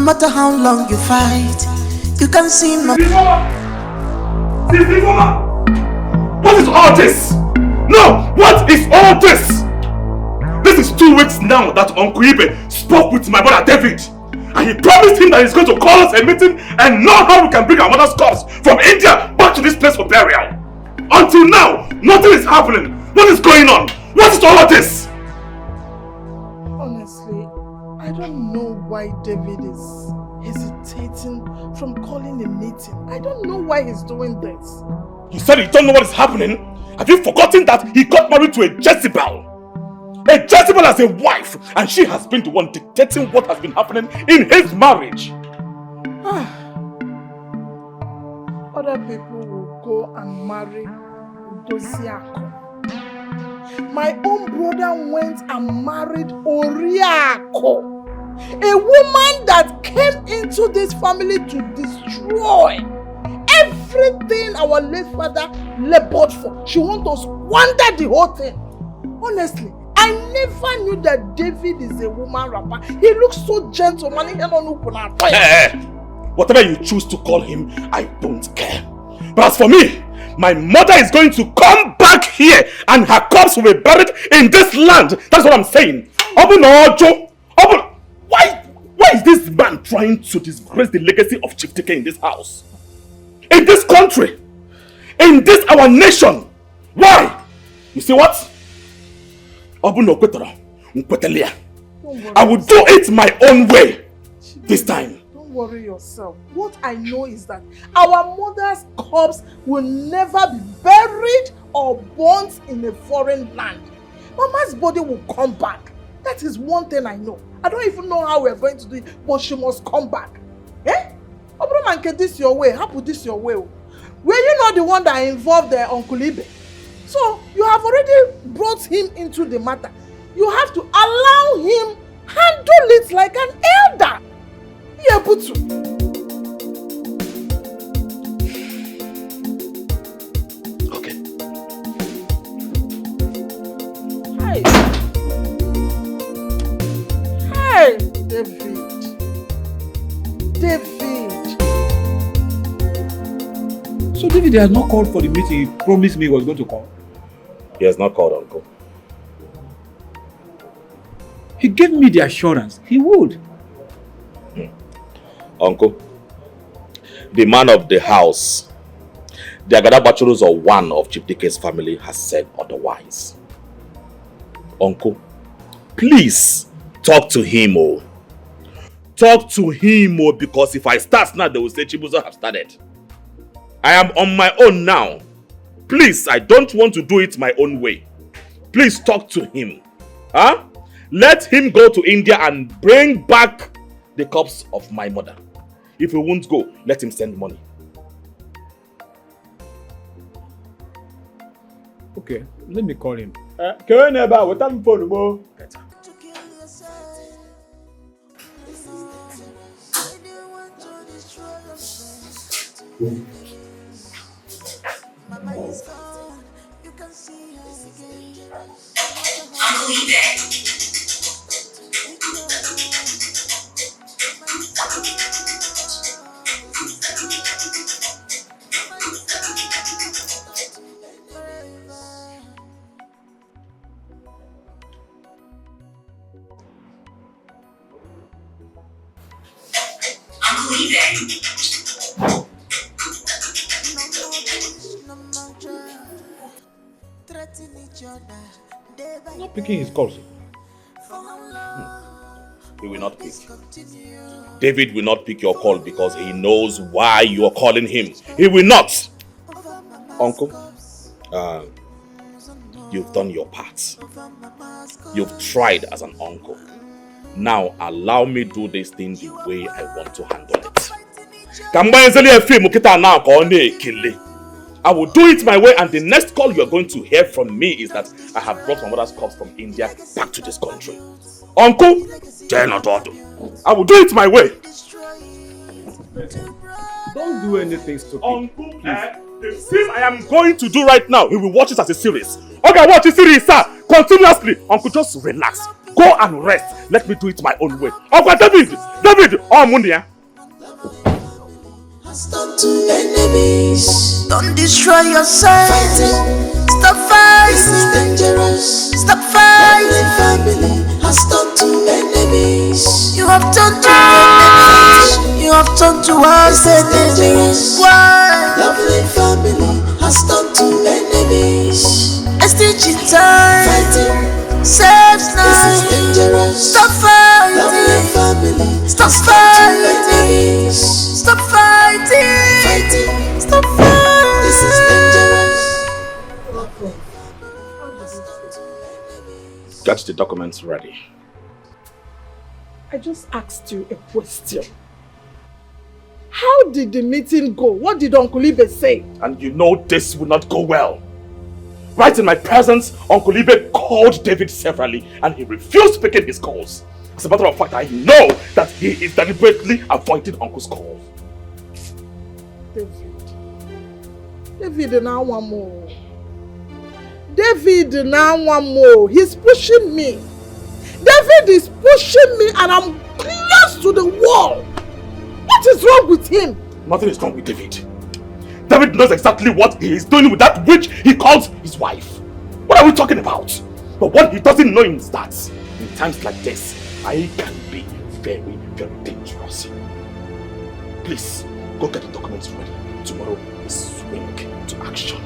matter how long you fight, you can see my... What is all this? No! What is all this? This is 2 weeks now that Uncle Ibe spoke with my brother David. And he promised him that he's going to call us a meeting and know how we can bring our mother's corpse from India back to this place for burial. Until now, nothing is happening. What is going on? What is all of this? Honestly, I don't know why David is hesitating from calling a meeting. I don't know why he's doing this. You said you don't know what is happening? Have you forgotten that he got married to a Jezebel? A Jezebel as a wife, and she has been the one dictating what has been happening in his marriage. Other people will go and marry Udosiako. My own brother went and married Oriako, a woman that came into this family to destroy everything our late father labored for. She wants to squander the whole thing. Honestly, I never knew that David is a woman rapper. He looks so gentleman. Hey, whatever you choose to call him, I don't care. But as for me, my mother is going to come back here and her corpse will be buried in this land. That's what I'm saying. Why is this man trying to disgrace the legacy of Chief Dike in this house? In this country? In this our nation? Why? You see what? I will do it my own way this time. Don't worry yourself. What I know is that our mother's corpse will never be buried or burnt in a foreign land. Mama's body will come back. That is one thing I know. I don't even know how we're going to do it, but she must come back. Eh? Obromanke, this your way. How put this your way? Were you not the one that involved Uncle Ibe? So, you have already brought him into the matter. You have to allow him handle it like an elder. Yeah, Putu. Okay. Hey, David. So David has not called for the meeting he promised me he was going to call? He has not called, Uncle. He gave me the assurance he would. Uncle, the man of the house, the Agada Bachelors or one of Chief Dike's family has said otherwise. Uncle, please talk to him, oh. Talk to him, oh, because if I start now, they will say Chibuzo have started. I am on my own now. Please, I don't want to do it my own way. Please talk to him. Huh? Let him go to India and bring back the corpse of my mother. If he won't go, let him send money. Okay, let me call him. Better. Not picking his calls. He will not pick. David will not pick your call because he knows why you are calling him. He will not. Uncle, you've done your part. You've tried as an uncle. Now allow me do this thing the way I want to handle it. I will do it my way, and the next call you are going to hear from me is that I have brought my mother's corpse from India back to this country. Uncle, I will do it my way. Don't do anything stupid. Uncle, the thing I am going to do right now, he will watch it as a series. Okay, watch the series, sir. Continuously. Uncle, just relax. Go and rest. Let me do it my own way. Uncle David, oh Mundia. Stop to enemies. Don't destroy yourself. Fighting. Stop fighting. This is dangerous. Stop fighting. Family has turned to enemies. You have turned to enemies. You have turned to us enemies. Why? Lovely family has turned to enemies. A stitch in time. Fighting. Saves now. This is dangerous. Stop fighting. Lovely family. Stop fighting. Stop fighting. Stop fighting. This is dangerous. Get the documents ready. I just asked you a question. How did the meeting go? What did Uncle Ibe say? And you know this will not go well. Right in my presence, Uncle Ibe called David severally and he refused speaking his calls. As a matter of fact, I know that he is deliberately avoiding Uncle's calls. David now one more. David now one more. He's pushing me. David is pushing me and I'm close to the wall. What is wrong with him? Nothing is wrong with David. David knows exactly what he is doing with that witch he calls his wife. What are we talking about? But what he doesn't know is that in times like this, I can be very, very dangerous. Please, go get the documents ready. Tomorrow we swing to action.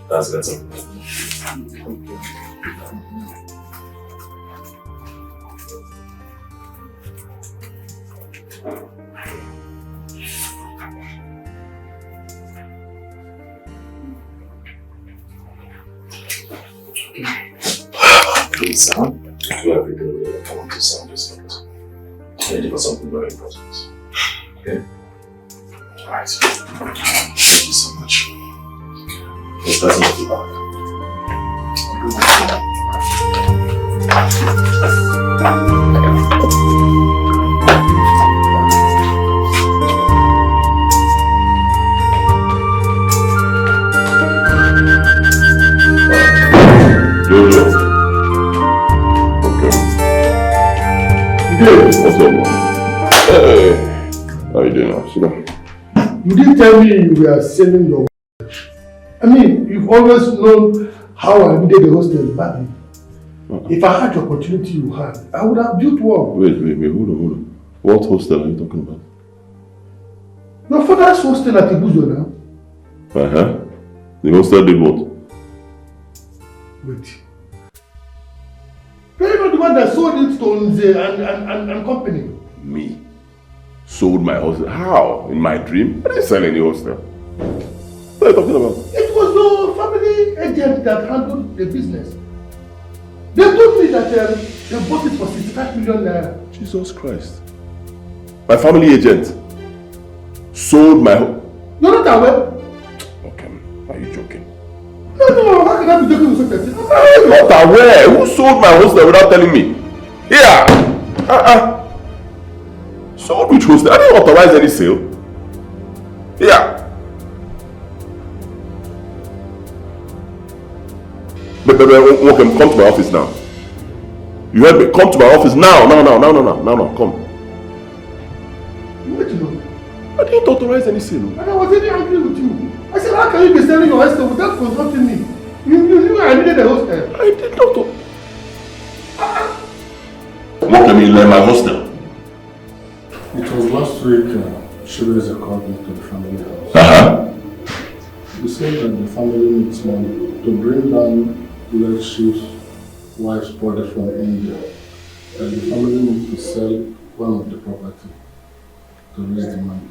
That's better. Please, do everything we I want to sound this out. Ready for something very important. Okay? Alright. Thank you so much. This doesn't look too bad. Jojo. Okay. What's up, man? Hey. How you doing now? Sit down. You didn't tell me you were selling your watch. I mean, you've always known how I needed the hostel badly. If I had the opportunity you had, I would have built one. Wait, hold on. What hostel are you talking about? Your father's hostel at Ibuzo now. Uh-huh. The hostel did what? Wait. You're not the one that sold it to Nze and company. Me? Sold my hostel? How? In my dream? I didn't sell any hostel. What are you talking about? It was the family agent that handled the business. They told me that they bought it for 65 million naira. Jesus Christ. My family agent sold my You're not aware? Okay, are you joking? No, how can I be joking with such a thing? I'm not aware. Who sold my hostel without telling me? Yeah. Sold which hostel? I didn't authorize any sale. Yeah. But okay, come to my office now. You heard me? Come to my office now. Come. You want to know? I didn't authorize any sale. And I was really angry with you. I said, how can you be selling your hostel without consulting me? You knew I needed a hostel. I did not. What do you mean, like my hostel? It was last week, Shibeze called me to the family house. He said that the family needs money to bring down late chief's wife's body from India. And the family needs to sell one of the property to raise the money.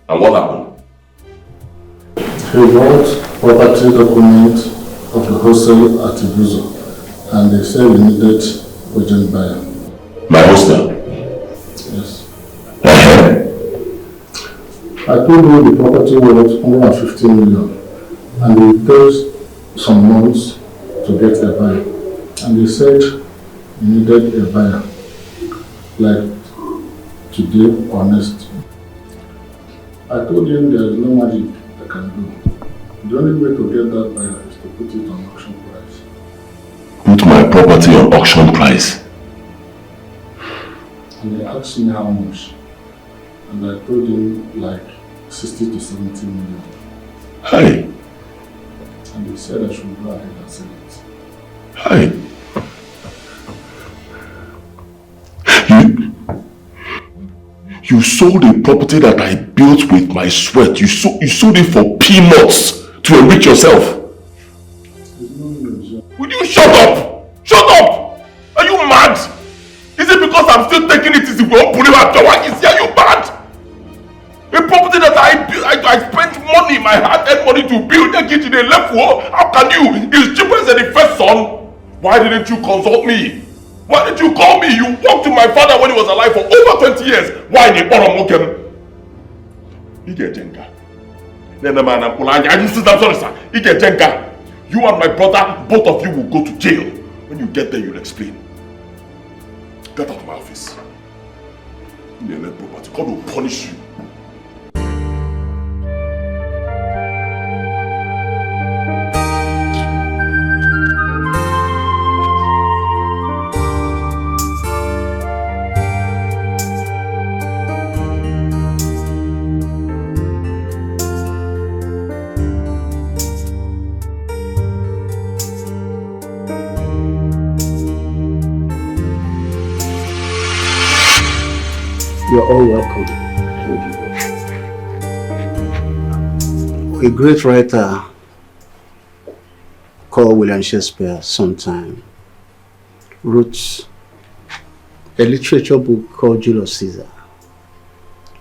And what happened? He bought property documents of the hostel at Ibuzo, and they said we needed urgent buyer. My hostel? Yes. I told you the property worth 150 million, and it takes some months to get a buyer. And they said we needed a buyer, like today or next. I told him there is no magic I can do. The only way to get that buyer is to put it on auction price. Put my property on auction price? And he asked me how much. And I told him like 60 to 70 million. Hey. And he said I should go ahead and sell it. Hey. You sold a property that I built with my sweat. You sold it for peanuts to enrich yourself. Will you shut up? Shut up! Are you mad? Is it because I'm still taking it easy? Are you mad? A property that I spent money, my hard-earned money to build, they get in a level. How can you? It's cheaper than the first son. Why didn't you consult me? Why did you call me? You walked to my father when he was alive for over 20 years. Why in the Oromokem? You get Jenga. You and my brother, both of you will go to jail. When you get there, you'll explain. Get out of my office. God will punish you. You're all welcome. A great writer called William Shakespeare sometime wrote a literature book called Julius Caesar.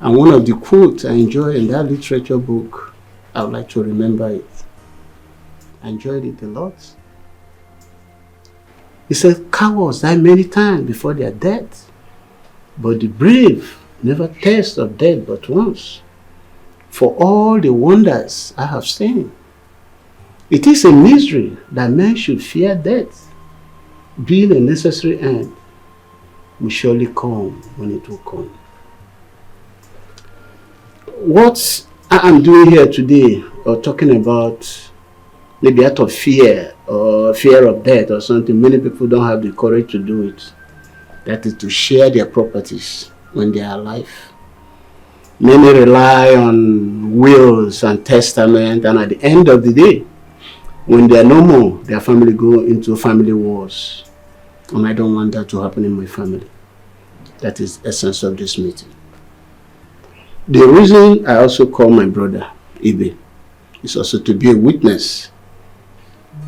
And one of the quotes I enjoy in that literature book, I would like to remember it. I enjoyed it a lot. He said, cowards die many times before their death, but the brave never taste of death but once. For all the wonders I have seen, it is a misery that men should fear death. Being a necessary end, will surely come when it will come. What I am doing here today, or talking about, maybe out of fear or fear of death or something, many people don't have the courage to do it. That is to share their properties when they are alive. Many rely on wills and testament, and at the end of the day, when they are no more, their family go into family wars. And I don't want that to happen in my family. That is the essence of this meeting. The reason I also call my brother Ibe is also to be a witness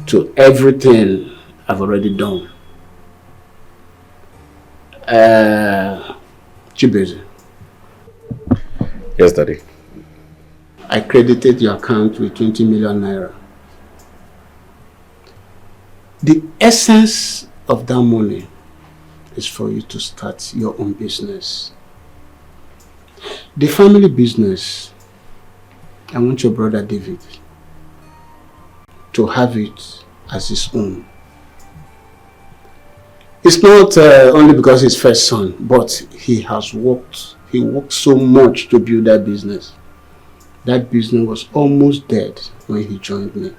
to everything I've already done. Chibeze. Yes, Daddy. I credited your account with 20 million naira. The essence of that money is for you to start your own business. The family business, I want your brother David to have it as his own. It's not only because he's first son, but he worked so much to build that business. That business was almost dead when he joined me.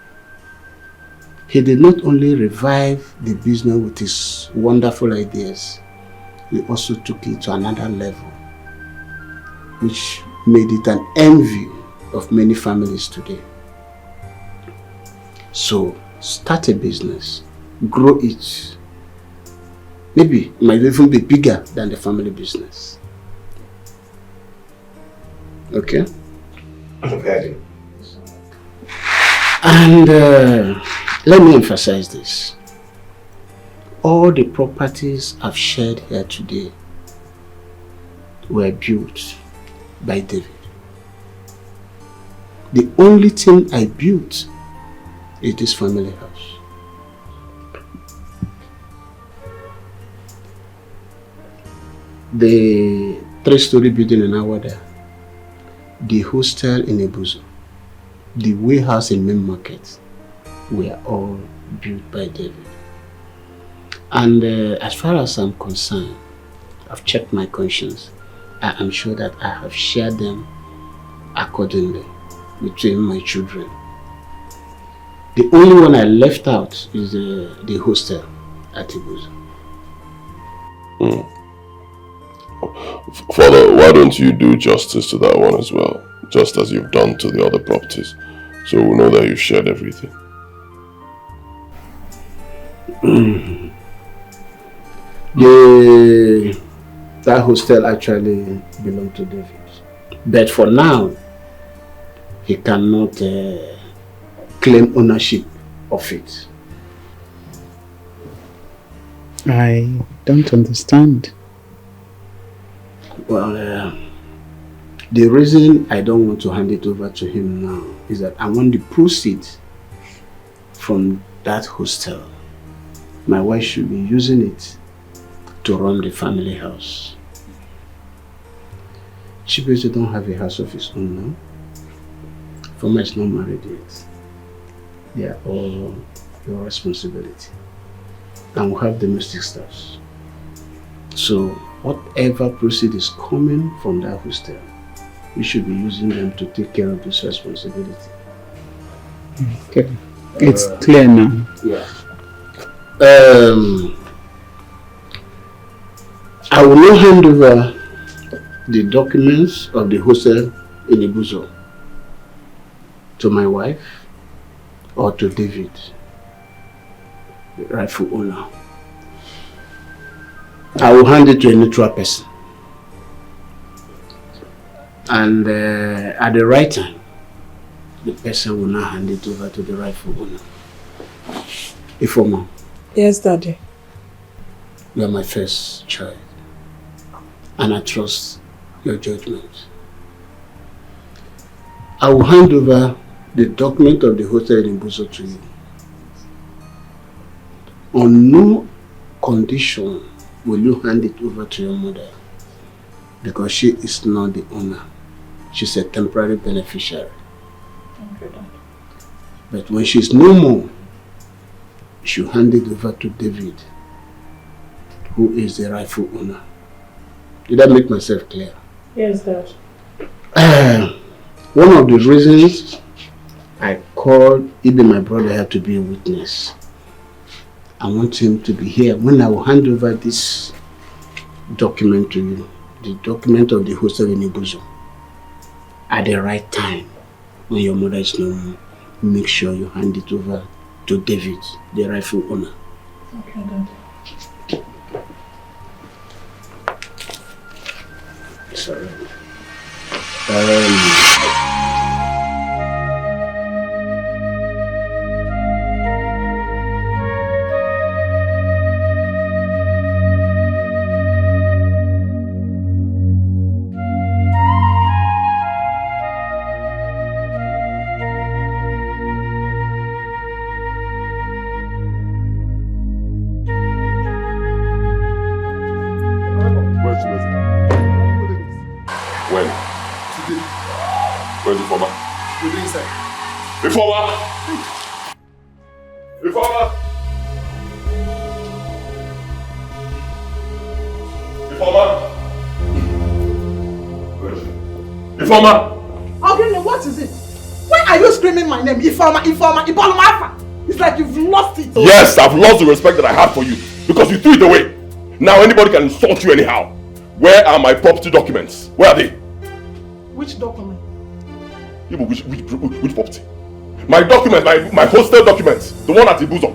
He did not only revive the business with his wonderful ideas, he also took it to another level, which made it an envy of many families today. So, start a business, grow it. Maybe it might even be bigger than the family business. Okay? Okay. And let me emphasize this. All the properties I've shared here today were built by David. The only thing I built is this family house. The 3-story building in Awada, the hostel in Ebuzo, the warehouse in Main Market were all built by David. And as far as I'm concerned, I've checked my conscience. I am sure that I have shared them accordingly between my children. The only one I left out is the hostel at Ebuzo. Father, why don't you do justice to that one as well, just as you've done to the other properties, so we'll know that you've shared everything. That hostel actually belonged to David. But for now, he cannot claim ownership of it. I don't understand. Well, the reason I don't want to hand it over to him now is that I want the proceeds from that hostel. My wife should be using it to run the family house. Chibueze don't have a house of his own now. Foma is not married yet. They are all your responsibility. And we have domestic staffs. So whatever proceed is coming from that hostel, we should be using them to take care of this responsibility. Okay. It's clear now. Yeah. I will now hand over the documents of the hostel in Ebuzo to my wife or to David, the rightful owner. I will hand it to a neutral person. And at the right time, the person will now hand it over to the rightful owner. Ifoma. Yes, Daddy. You are my first child. And I trust your judgment. I will hand over the document of the hotel in Ebuzo to you. On no condition will you hand it over to your mother, because she is not the owner. She's a temporary beneficiary. Okay, Dad. But when she's no more, you should hand it over to David, who is the rightful owner. Did I make myself clear? Yes, Dad. One of the reasons I called even my brother here to be a witness, I want him to be here when I will hand over this document to you, the document of the hostel in Ebuzo, at the right time, when your mother is no more. Make sure you hand it over to David, the rightful owner. Okay, Dad. Sorry. When? Today. Where's the former? Today inside. Reformer! Reformer! Reformer! Where is he? Reformer! Ogini, what is it? Why are you screaming my name? Ifoma, Ibolumafa! It's like you've lost it. Yes, I've lost the respect that I had for you because you threw it away. Now anybody can insult you anyhow. Where are my property documents? Where are they? Which document? Which property? My documents, my hostel documents, the one at Ebuzo.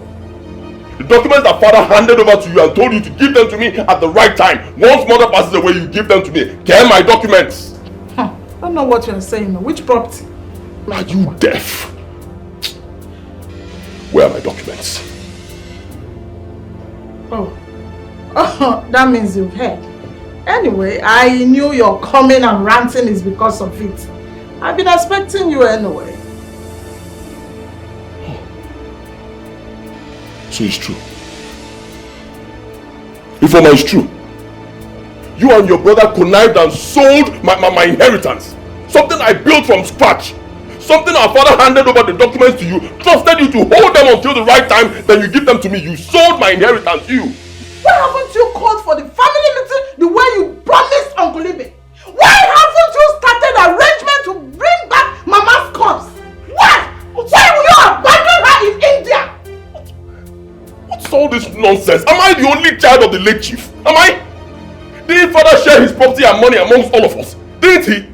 The documents that father handed over to you and told you to give them to me at the right time. Once mother passes away, you give them to me. Get my documents. Huh. don't know what you're saying. Which property? Are you deaf? Where are my documents? Oh, that means you've heard. Anyway, I knew your coming and ranting is because of it. I've been expecting you anyway. So it's true. Ifeoma, it's true. You and your brother connived and sold my inheritance. Something I built from scratch. Something our father handed over the documents to you, trusted you to hold them until the right time, then you give them to me. You sold my inheritance, you. Why haven't you called for the family meeting the way you promised Uncle Ibe? Why haven't you started arrangement to bring back Mama's corpse? Why? Why will you abandon her in India? What's all this nonsense? Am I the only child of the late chief? Am I? Didn't father share his property and money amongst all of us? Didn't he?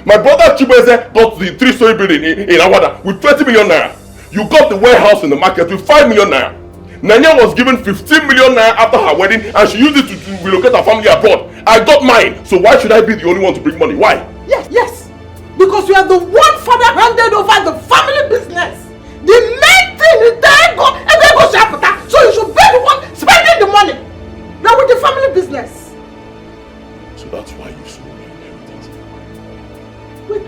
My brother Chibeze got the 3-story building in Awada with 20 million naira. You got the warehouse in the market with 5 million naira. Nanya was given 15 million naira after her wedding and she used it to relocate her family abroad. I got mine, so why should I be the only one to bring money? Why? Yes. Because you are the one father handed over the family business. The main thing is they go Shaputa, so you should be the one spending the money. Now with the family business. So that's why you sold me inheritance. Wait,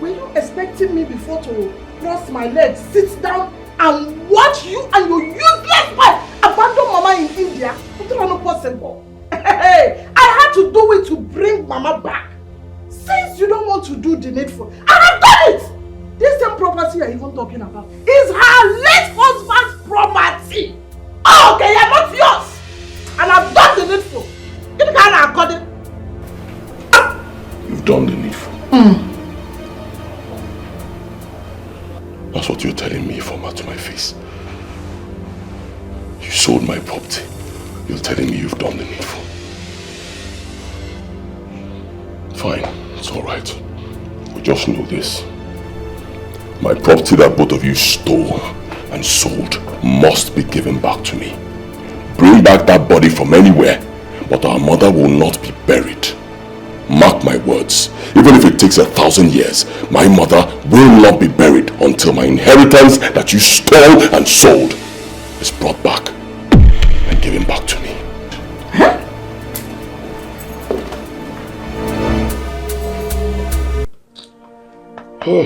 were you expecting me before to cross my legs, sit down and watch you and your useless wife abandon Mama in India? It's not possible. Hey, I had to do it to bring Mama back. Since you don't want to do the needful, I have done it! This same property you're even talking about is her late husband's property. Oh, okay, yeah, not yours. And I've done the needful. You can't accord it. You've done the needful. That's what you're telling me, Ifeoma, to my face. You sold my property. You're telling me you've done the needful. Fine, it's alright. We just know this. My property that both of you stole and sold must be given back to me. Bring back that body from anywhere, but our mother will not be buried. Mark my words, even if it takes 1,000 years, my mother will not be buried until my inheritance that you stole and sold is brought back and given back to me. Huh?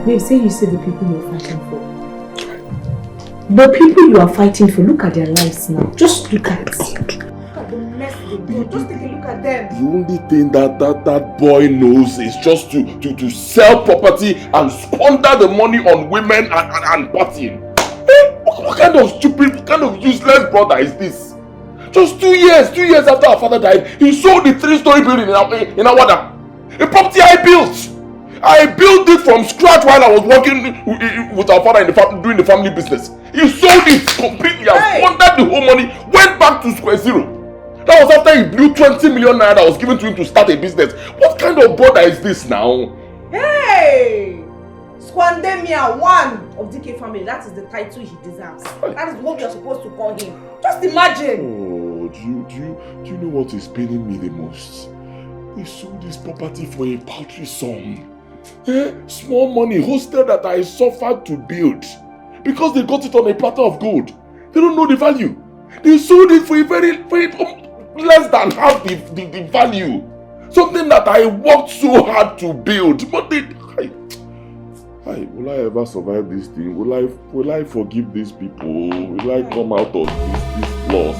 Babe, say you see the people you're fighting for. The people you are fighting for, look at their lives now. Just look at it. Look at the mess they do. Just take a look at them. The only thing that boy knows is just to sell property and squander the money on women and partying. What kind of stupid, what kind of useless brother is this? Just 2 years after our father died, he sold the 3-story building in Awada. A property I built. I built it from scratch while I was working with our father doing the family business. He sold it completely and squandered the whole money, went back to square zero. That was after he blew 20 million naira that was given to him to start a business. What kind of brother is this now? Hey! Squandemia, one of DK family. That is the title he deserves. That is what we are supposed to call him. Just imagine. Oh, do you know what is paining me the most? He sold this property for a paltry sum. Small money, hostel that I suffered to build. Because they got it on a platter of gold. They don't know the value. They sold it for a very less than half the value. Something that I worked so hard to build. But will I ever survive this thing? Will I forgive these people? Will I come out of this loss?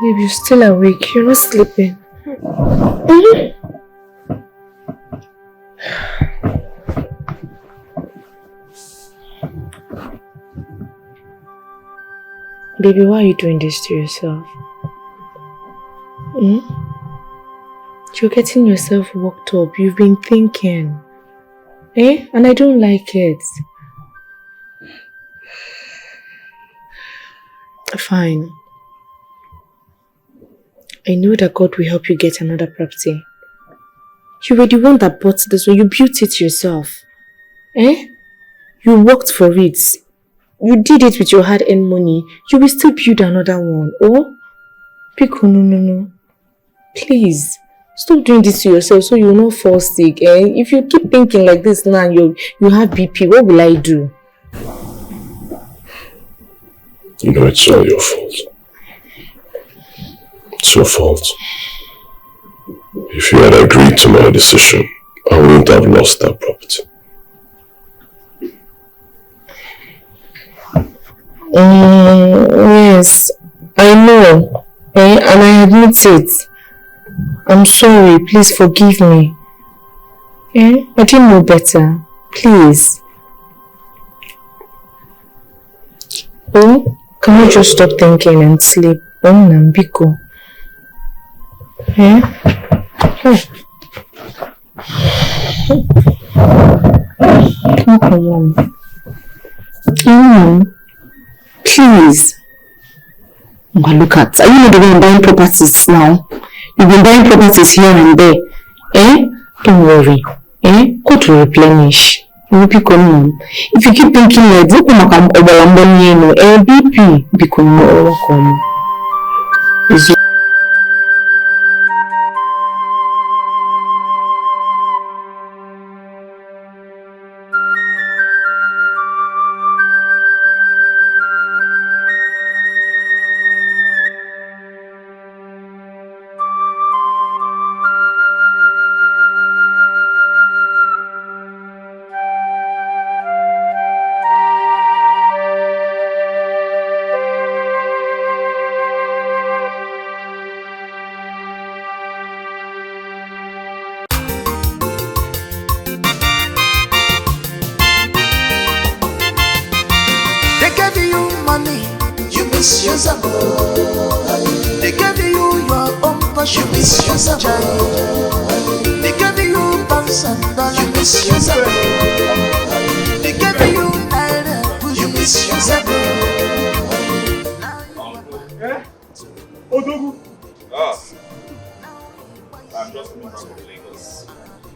Babe, you're still awake. You're not sleeping. Baby, why are you doing this to yourself? You're getting yourself worked up. You've been thinking. And I don't like it. Fine. I know that God will help you get another property. You were the one that bought this one. You built it yourself. You worked for it. You did it with your hard-earned money. You will still build another one. Oh? Pico, no. Please. Stop doing this to yourself so you will not fall sick. If you keep thinking like this now, you have BP. What will I do? You know, it's all your fault. It's your fault. If you had agreed to my decision, I wouldn't have lost that property. Yes, I know. And I admit it. I'm sorry. Please forgive me. I didn't know better. Please. Can you just stop thinking and sleep? Nambiko. Come on. Please. Look at, are you not the one buying properties now? You've been buying properties here and there. Don't worry. Go to replenish. If you keep thinking like this, BP become more.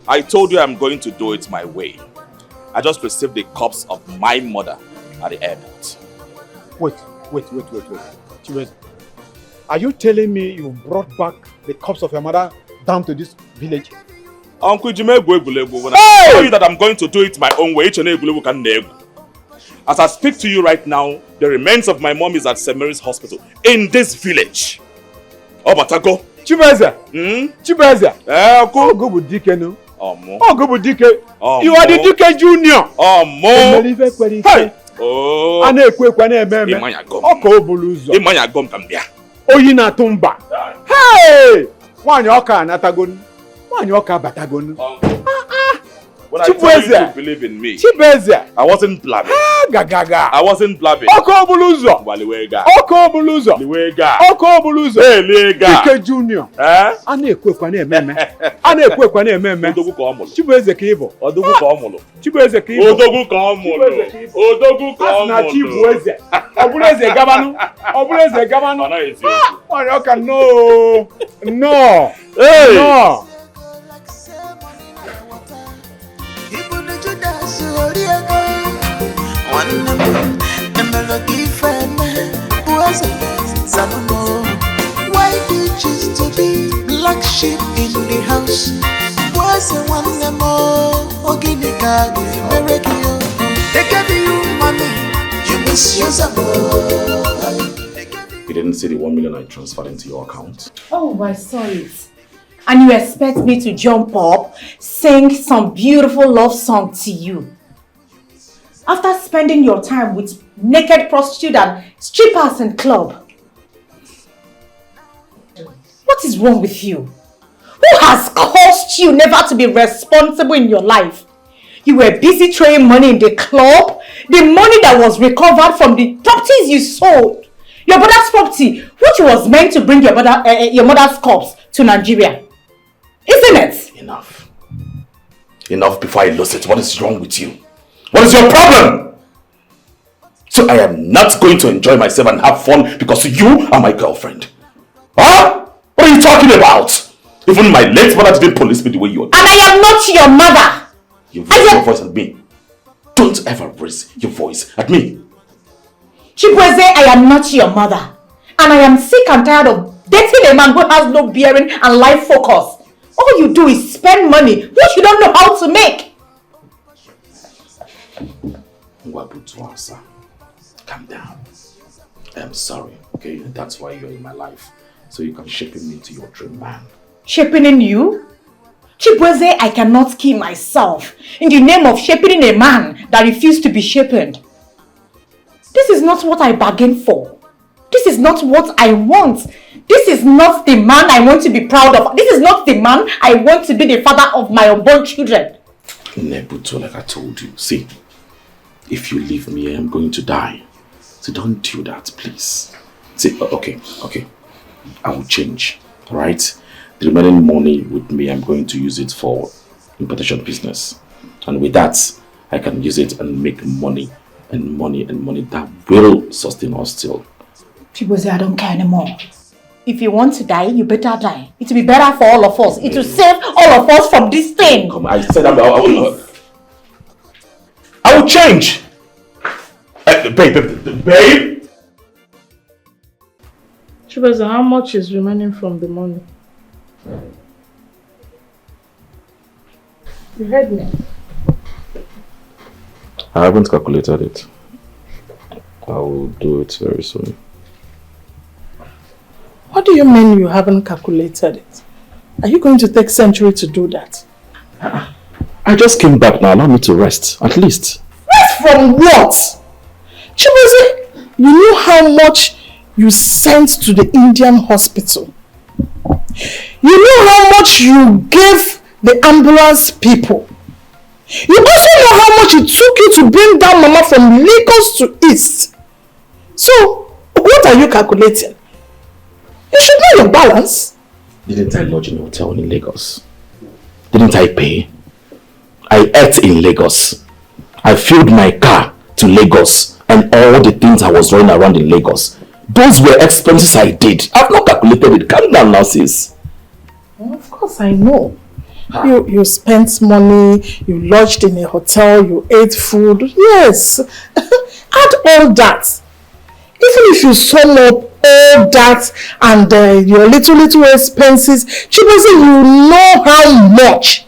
I told you I'm going to do it my way. I just received the corpse of my mother at the airport. Wait. Chibeze, are you telling me you brought back the corpse of your mother down to this village? Uncle Jime, when I tell you that I'm going to do it my own way, as I speak to you right now, the remains of my mom is at St. Mary's Hospital in this village. Oh, Batago. Chibeze. Chibeze. Uncle. Go with Dike. Oh, go with Dike. You are the Dike Junior. Hey. Ana ekwe na ememe. Oko obuluzo. Imanya gom kambia. Oyi na tumba. Hey! Wanyi oka anatagon. Wanyi oka batagon. When I told you to believe in me, Chibeze. I wasn't blabbing. Gaga. I wasn't blabbing. Oko obuluzo. Waliwega. Oko obuluzo. Liwega. Oko obuluzo. Hey, lega. Dike Junior. Ana ekwe na ememe. Ana ekwe na ememe. Odogu ka omulu. Chibeze ka ibo. Odogu ka omulu. Chibeze ka ibo. Odogu ka omulu. Odogu ka omulu. Na Chibeze. Obuleze gabanu. Obuleze gabanu. Ana ezi. Wanyi oka no. Hey. No. Why do you choose to be black sheep in the house? Was a one more organic they gave you money, you misuse a You didn't see the 1 million I transferred into your account? Oh, I saw it. And you expect me to jump up, sing some beautiful love song to you? After spending your time with naked prostitutes and strippers and club? What is wrong with you? Who has caused you never to be responsible in your life? You were busy throwing money in the club. The money that was recovered from the properties you sold. Your brother's property, which was meant to bring your mother's corpse to Nigeria. Isn't it? Enough. Enough before I lose it. What is wrong with you? What is your problem? So I am not going to enjoy myself and have fun because you are my girlfriend. Huh? What are you talking about? Even my late mother didn't police me the way you are. And I am not your mother. You raise your voice at me. Don't ever raise your voice at me. Chibueze, I am not your mother. And I am sick and tired of dating a man who has no bearing and life focus. All you do is spend money which you don't know how to make. Calm down. I am sorry, okay? That's why you're in my life. So you can shape me into your dream man. Shaping in you? Chibueze, I cannot kill myself in the name of shaping a man that refused to be shaped. This is not what I bargained for. This is not what I want. This is not the man I want to be proud of. This is not the man I want to be the father of my unborn children. Nebuto, like I told you, see, if you leave me, I'm going to die. So don't do that, please. See, okay. I will change, alright? The remaining money with me, I'm going to use it for importation business. And with that, I can use it and make money and money that will sustain us still. Chibueze, I don't care anymore. If you want to die, you better die. It will be better for all of us. It will save all of us from this thing. Come, I said I will change. Babe. Chibueze, how much is remaining from the money? You heard me? I haven't calculated it. I will do it very soon. What do you mean you haven't calculated it? Are you going to take century to do that? I just came back now. Allow me to rest, at least. Rest from what? Chibueze, you knew how much you sent to the Indian hospital. You knew how much you gave the ambulance people. You also know how much it took you to bring down Mama from Lagos to East. So, what are you calculating? You should know your balance. Didn't I lodge in a hotel in Lagos? Didn't I pay? I ate in Lagos. I filled my car to Lagos and all the things I was running around in Lagos. Those were expenses I did. I've not calculated it. Calm down now, sis. Well, of course I know. You spent money, you lodged in a hotel, you ate food. Yes. Add all that. Even if you sum up all that and your little expenses, Chibueze, you know how much.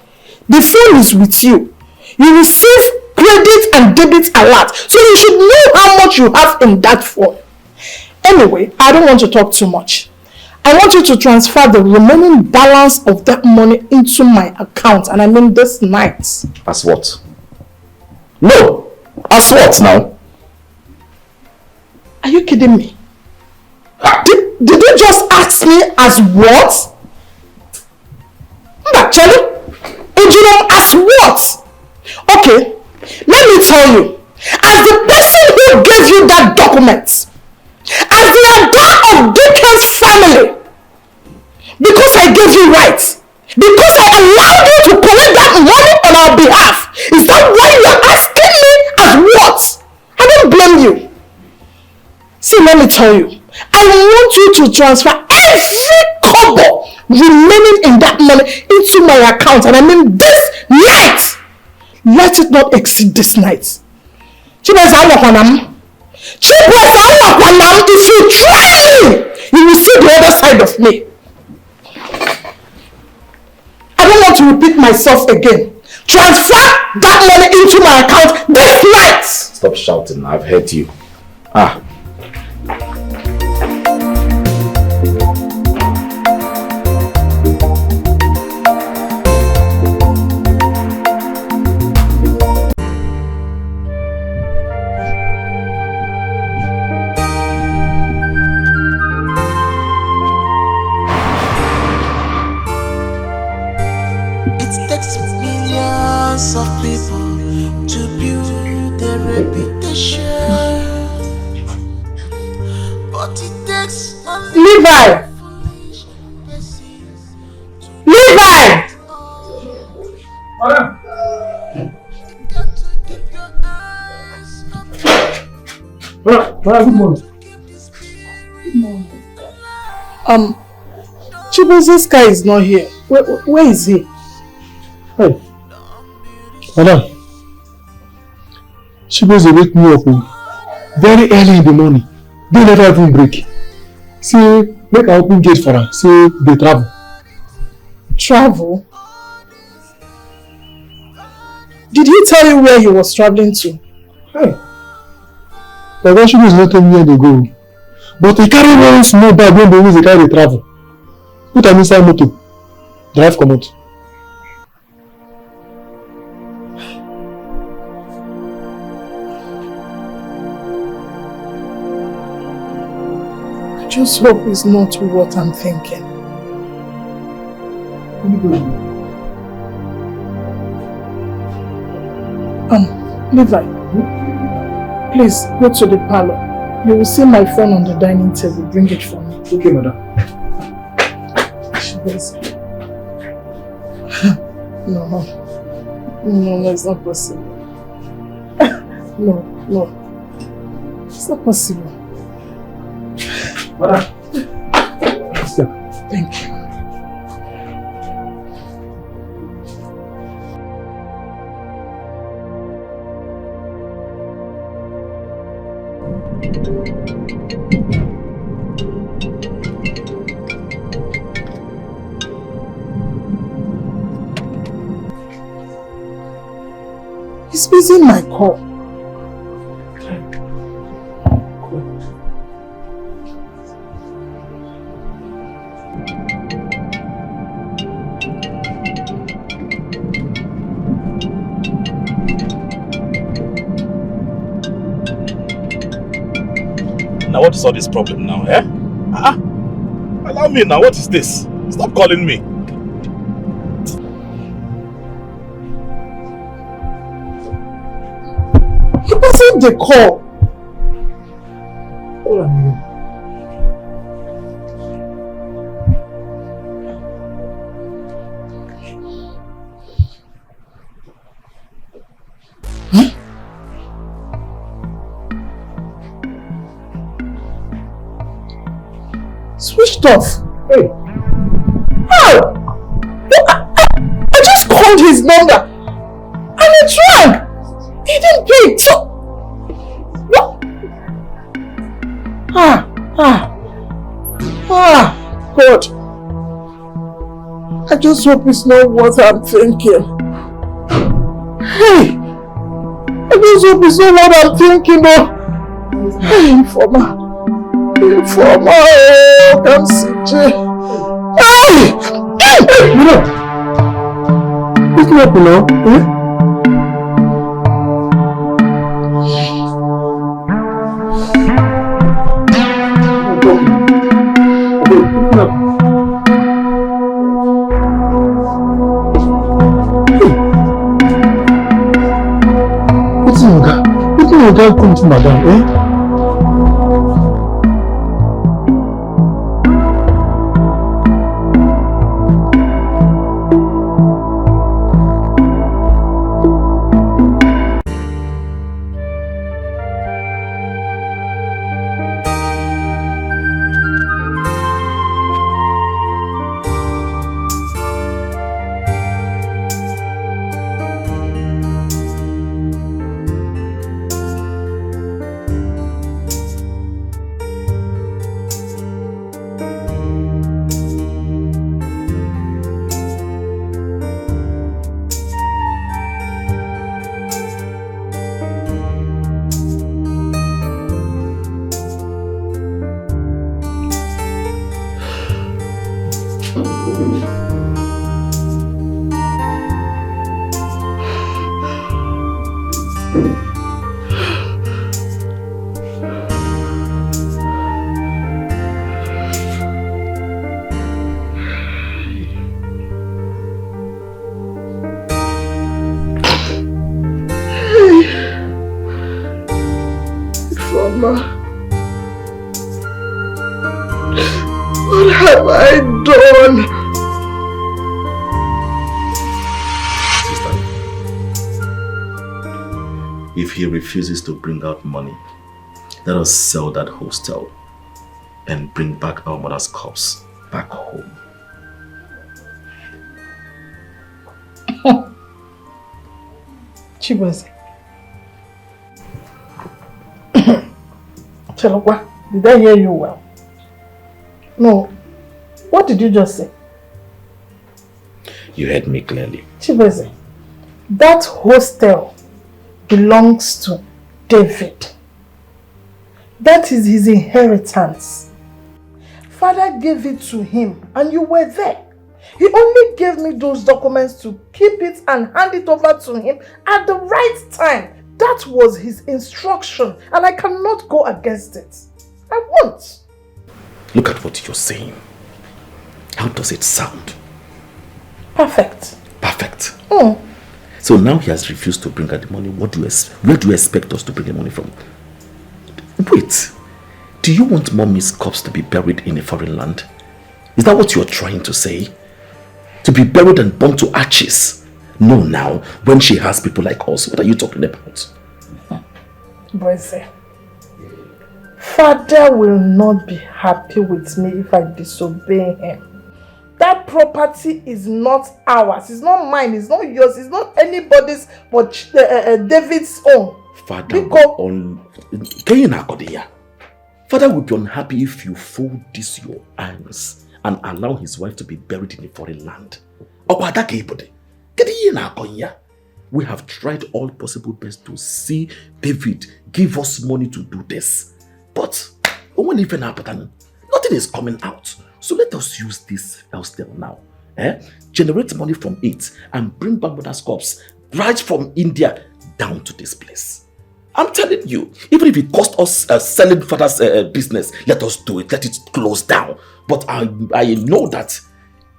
The phone is with you. You receive credit and debit alert. So you should know how much you have in that phone. Anyway, I don't want to talk too much. I want you to transfer the remaining balance of that money into my account. And I mean this night. As what? No! As what now? Are you kidding me? Did you just ask me as what? Actually, as what? Okay, let me tell you. As the person who gave you that document, as the Ada of Dickens family, because I gave you rights, because I allowed you to collect that money on our behalf, is that why you are asking me as what? I don't blame you. See, let me tell you, I want you to transfer every kobo remaining in that money into my account, and I mean this night. Let it not exceed this night. Chibueze, if you try me, you will see the other side of me. I don't want to repeat myself again. Transfer that money into my account this night. Stop shouting. I've heard you. millions of people to build a reputation. But it takes Levi! Levi! Madam! Madam, good morning. Good morning. Chibuze's guy is not here. Where is he? Hey. Madam. Chibuze wake me up very early in the morning. They never even break. Say, make I open gate for her. Say, they travel. Travel? Did he tell you where he was traveling to? Hey. The guy Chibuze not tell me where they go. But he carry one small bag when they use the carry travel. Put am inside motor. Drive come out. I just hope it's not what I'm thinking. Levi, please go to the parlor. You will see my phone on the dining table. Bring it for me. Okay, madam. No, it's not possible. No, it's not possible. Madam. Thank you. He's busy in my call. Now what is all this problem now, eh? Allow me now, what is this? Stop calling me. He wasn't the call. All I knew. Switched off. Hey. How? I just called his number and it rang. He didn't pick. So what? God. I just hope it's not what I'm thinking. Hey, I just hope it's not what I'm thinking. Hey, Informer, come see Jay. Hey! You know, it's not now, eh? You can't come to madam, eh? Mama. What have I done? Sister, if he refuses to bring out money, let us sell that hostel and bring back our mother's corpse back home. Chibueze. Chelokwa, did I hear you well? No. What did you just say? You heard me clearly. Chibueze, that hostel belongs to David. That is his inheritance. Father gave it to him and you were there. He only gave me those documents to keep it and hand it over to him at the right time. That was his instruction and I cannot go against it. I won't. Look at what you're saying. How does it sound? Perfect. Perfect. Mm. So now he has refused to bring out the money. Where do you expect us to bring the money from? Wait. Do you want mommy's corpse to be buried in a foreign land? Is that what you're trying to say? To be buried and burned to ashes? No, now, when she has people like us, what are you talking about? Boise, Father will not be happy with me if I disobey him. That property is not ours. It's not mine. It's not yours. It's not anybody's but David's own. Father will be unhappy if you fold this your arms and allow his wife to be buried in a foreign land. We have tried all possible best to see David give us money to do this. But nothing is coming out. So let us use this hostel now. Generate money from it and bring back mother's corpse right from India down to this place. I'm telling you, even if it cost us selling father's business, let us do it. Let it close down. But I know that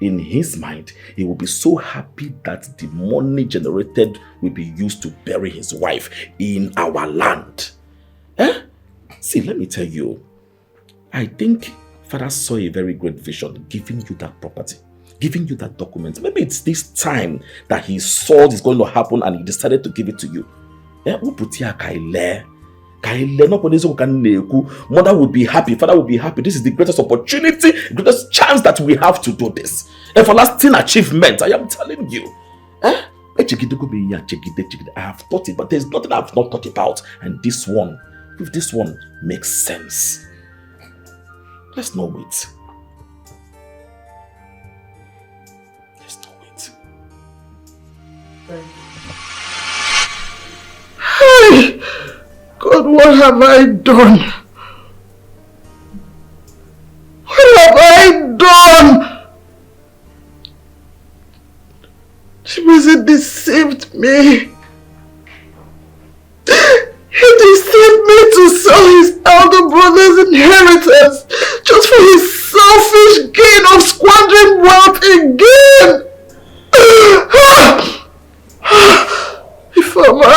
in his mind, he will be so happy that the money generated will be used to bury his wife in our land. See, let me tell you, I think Father saw a very great vision giving you that property, giving you that document. Maybe it's this time that he saw this going to happen and he decided to give it to you. Mother would be happy, father would be happy. This is the greatest opportunity, greatest chance that we have to do this. Everlasting achievement, I am telling you. I have thought it, but there's nothing I have not thought about. And this one, if this one makes sense, let's not wait. Let's not wait. Hey! God, what have I done? What have I done? Chibueze deceived me. He deceived me to sell his elder brother's inheritance just for his selfish gain of squandering wealth again. Ifeoma,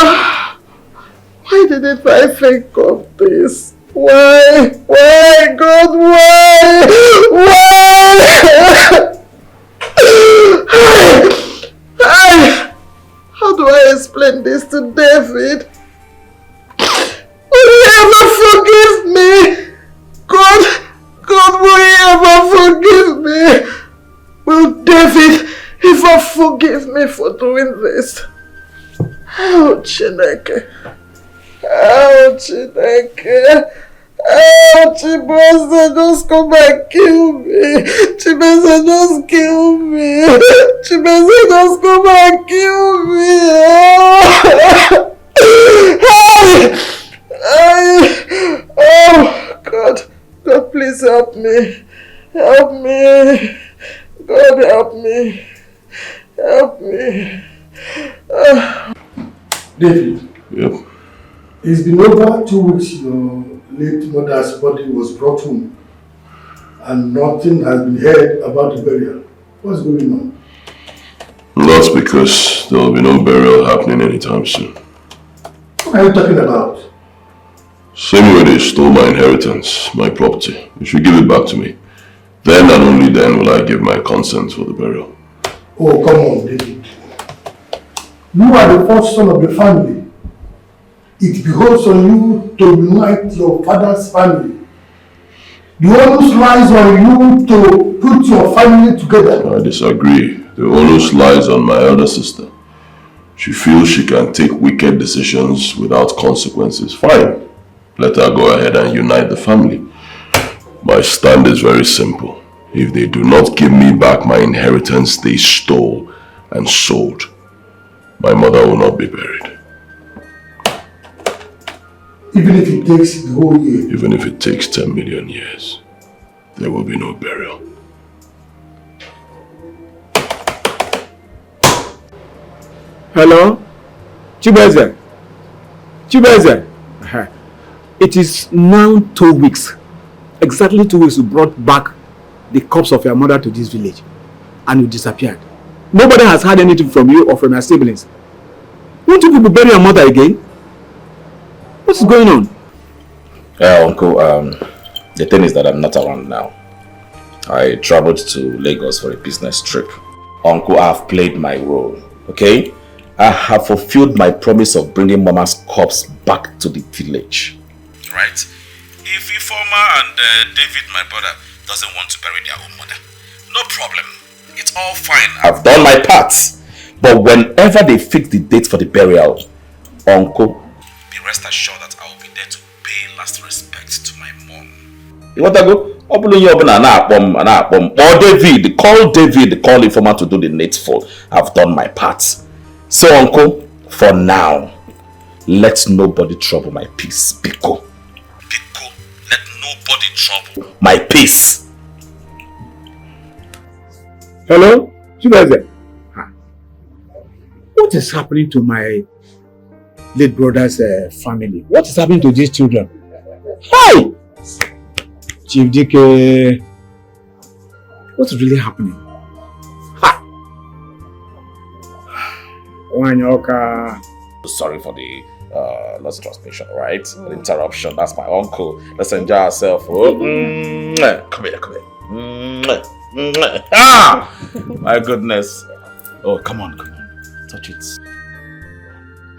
why didn't I think of this? Why? Why, God, why? Why? How do I explain this to David? Will he ever forgive me? God, will he ever forgive me? Will David ever forgive me for doing this? Oh, Chineke. Oh, Chineke. Oh, Chibueze, just come and kill me. Chibueze, just kill me. Chibueze, just come and kill me. Oh, God. God, please help me. Help me. God, help me. Help me. David. Yep. It's been over 2 weeks your late mother's body was brought home and nothing has been heard about the burial. What's going on? That's because there will be no burial happening anytime soon. What are you talking about? Same way they stole my inheritance, my property. You should give it back to me. Then and only then will I give my consent for the burial. Oh, come on, David. You are the first son of the family. It behoves on you to unite your father's family. The onus lies on you to put your family together. I disagree. The onus lies on my elder sister. She feels she can take wicked decisions without consequences. Fine. Let her go ahead and unite the family. My stand is very simple. If they do not give me back my inheritance they stole and sold, my mother will not be buried. Even if it takes the whole year? Even if it takes 10 million years, there will be no burial. Hello? Chibeze? Chibeze? It is now 2 weeks. Exactly 2 weeks you brought back the corpse of your mother to this village. And you disappeared. Nobody has heard anything from you or from your siblings. Won't you people bury your mother again? What's going on? Uncle, the thing is that I'm not around now. I traveled to Lagos for a business trip. Uncle, I have played my role, okay? I have fulfilled my promise of bringing Mama's corpse back to the village. Right? If Ifeoma and David, my brother, doesn't want to bury their own mother, no problem. It's all fine. I've done my part. But whenever they fix the date for the burial, Uncle, be rest assured that I will be there to pay last respect to my mom. You want to go? Or David, call Ifeoma to do the needful. I've done my part. So, Uncle, for now, let nobody trouble my peace. Biko, let nobody trouble my peace. Hello? Chibeze? What is happening to my late brother's family? What is happening to these children? Hi! Chief Dike, what's really happening? Ha! Wanyoka. Sorry for the lost transmission, right? The interruption. That's my uncle. Let's enjoy ourselves. Oh, come here, come here. Ah! My goodness. Oh, come on. Touch it.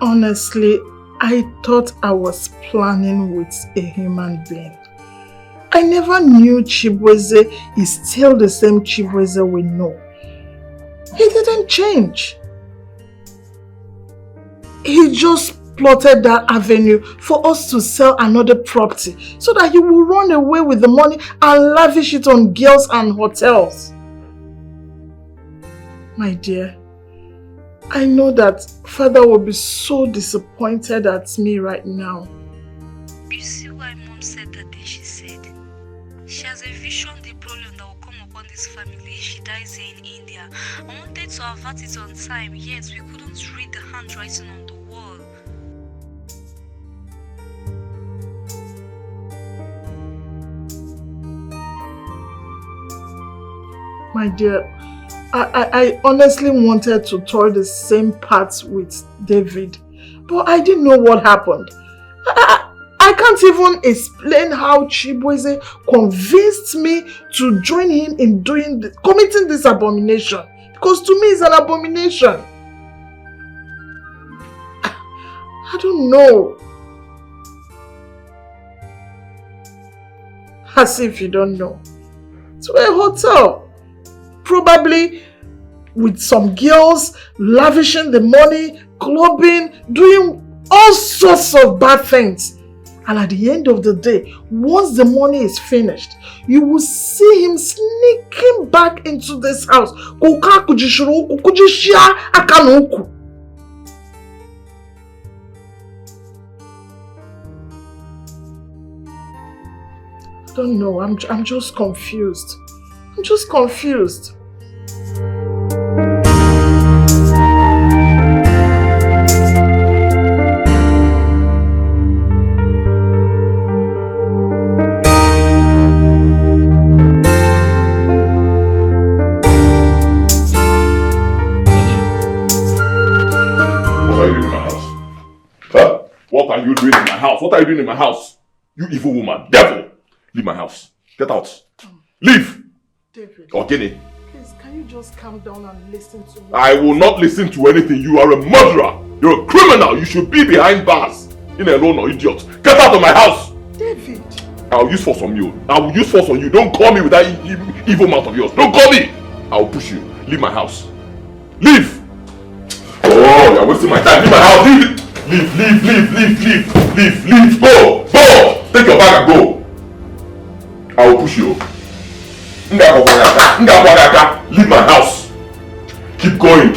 Honestly, I thought I was planning with a human being. I never knew Chibueze is still the same Chibueze we know. He didn't change. He just plotted that avenue for us to sell another property so that he will run away with the money and lavish it on girls and hotels. My dear, I know that Father will be so disappointed at me right now. You see why Mom said that thing she said? She has a vision the problem that will come upon this family if she dies here in India. I wanted to avert it on time, yet we couldn't read the handwriting on the wall. My dear, I honestly wanted to toil the same path with David, but I didn't know what happened. I can't even explain how Chibueze convinced me to join him in committing this abomination. Because to me it's an abomination. I don't know. As if you don't know. To a hotel. Probably with some girls lavishing the money, clubbing, doing all sorts of bad things. And at the end of the day, once the money is finished, you will see him sneaking back into this house. I don't know, I'm just confused. I'm just confused. What are you doing in my house? Huh? What are you doing in my house? What are you doing in my house? You evil woman, devil! Leave my house. Get out. Leave! David. Ogini. Please, can you just calm down and listen to me? I will not listen to anything. You are a murderer. You're a criminal. You should be behind bars. In a loan or idiot. Get out of my house! David! I'll use force on you. I will use force on you. Don't call me with that evil mouth of yours. Don't call me! I'll push you. Leave my house. Leave! Oh, you're wasting my time. Leave my house. Leave. Go! Take your bag and go. I will push you. Leave my house. Keep going.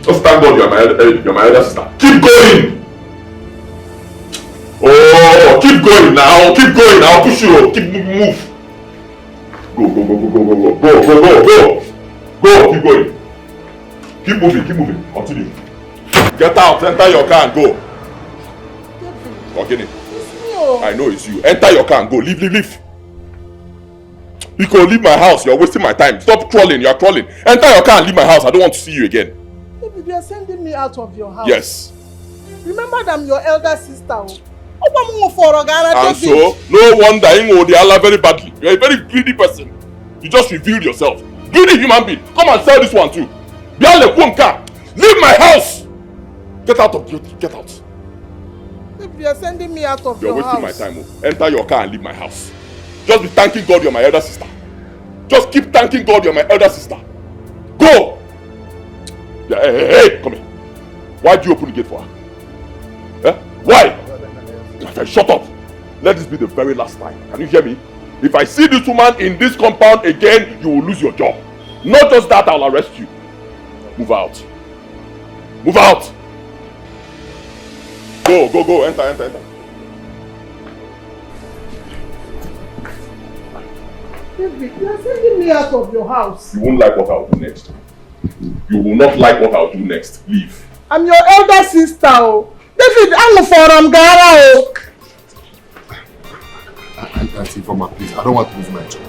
Just thank God you're my elder sister. Keep going. Oh, keep going now. I'll push you. Move. Go. Keep going. Keep moving. Continue. Get out. Enter your car and go. Okay. I know it's you. Enter your car and go. Leave. You can leave my house. You're wasting my time. Stop crawling. You're crawling. Enter your car and leave my house. I don't want to see you again. David, you're sending me out of your house. Yes. Remember that I'm your elder sister. And so, no wonder you the Allah very badly. You're a very greedy person. You just revealed yourself. Greedy human being. Come and sell this one too. Leave my house. Get out. If you're sending me out of your house. You're wasting my time. Enter your car and leave my house. Just be thanking God you're my elder sister. Just keep thanking God you're my elder sister. Go. Yeah, hey, come here. Why do you open the gate for her? Eh? Why? Shut up. Let this be the very last time. Can you hear me? If I see this woman in this compound again, you will lose your job. Not just that, I'll arrest you. Move out. Go. Enter. David, you're sending me out of your house. You won't like what I'll do next. You will not like what I'll do next. Leave. I'm your elder sister. David, I'm for Gara. Auntie Informa, please. I don't want to lose my job.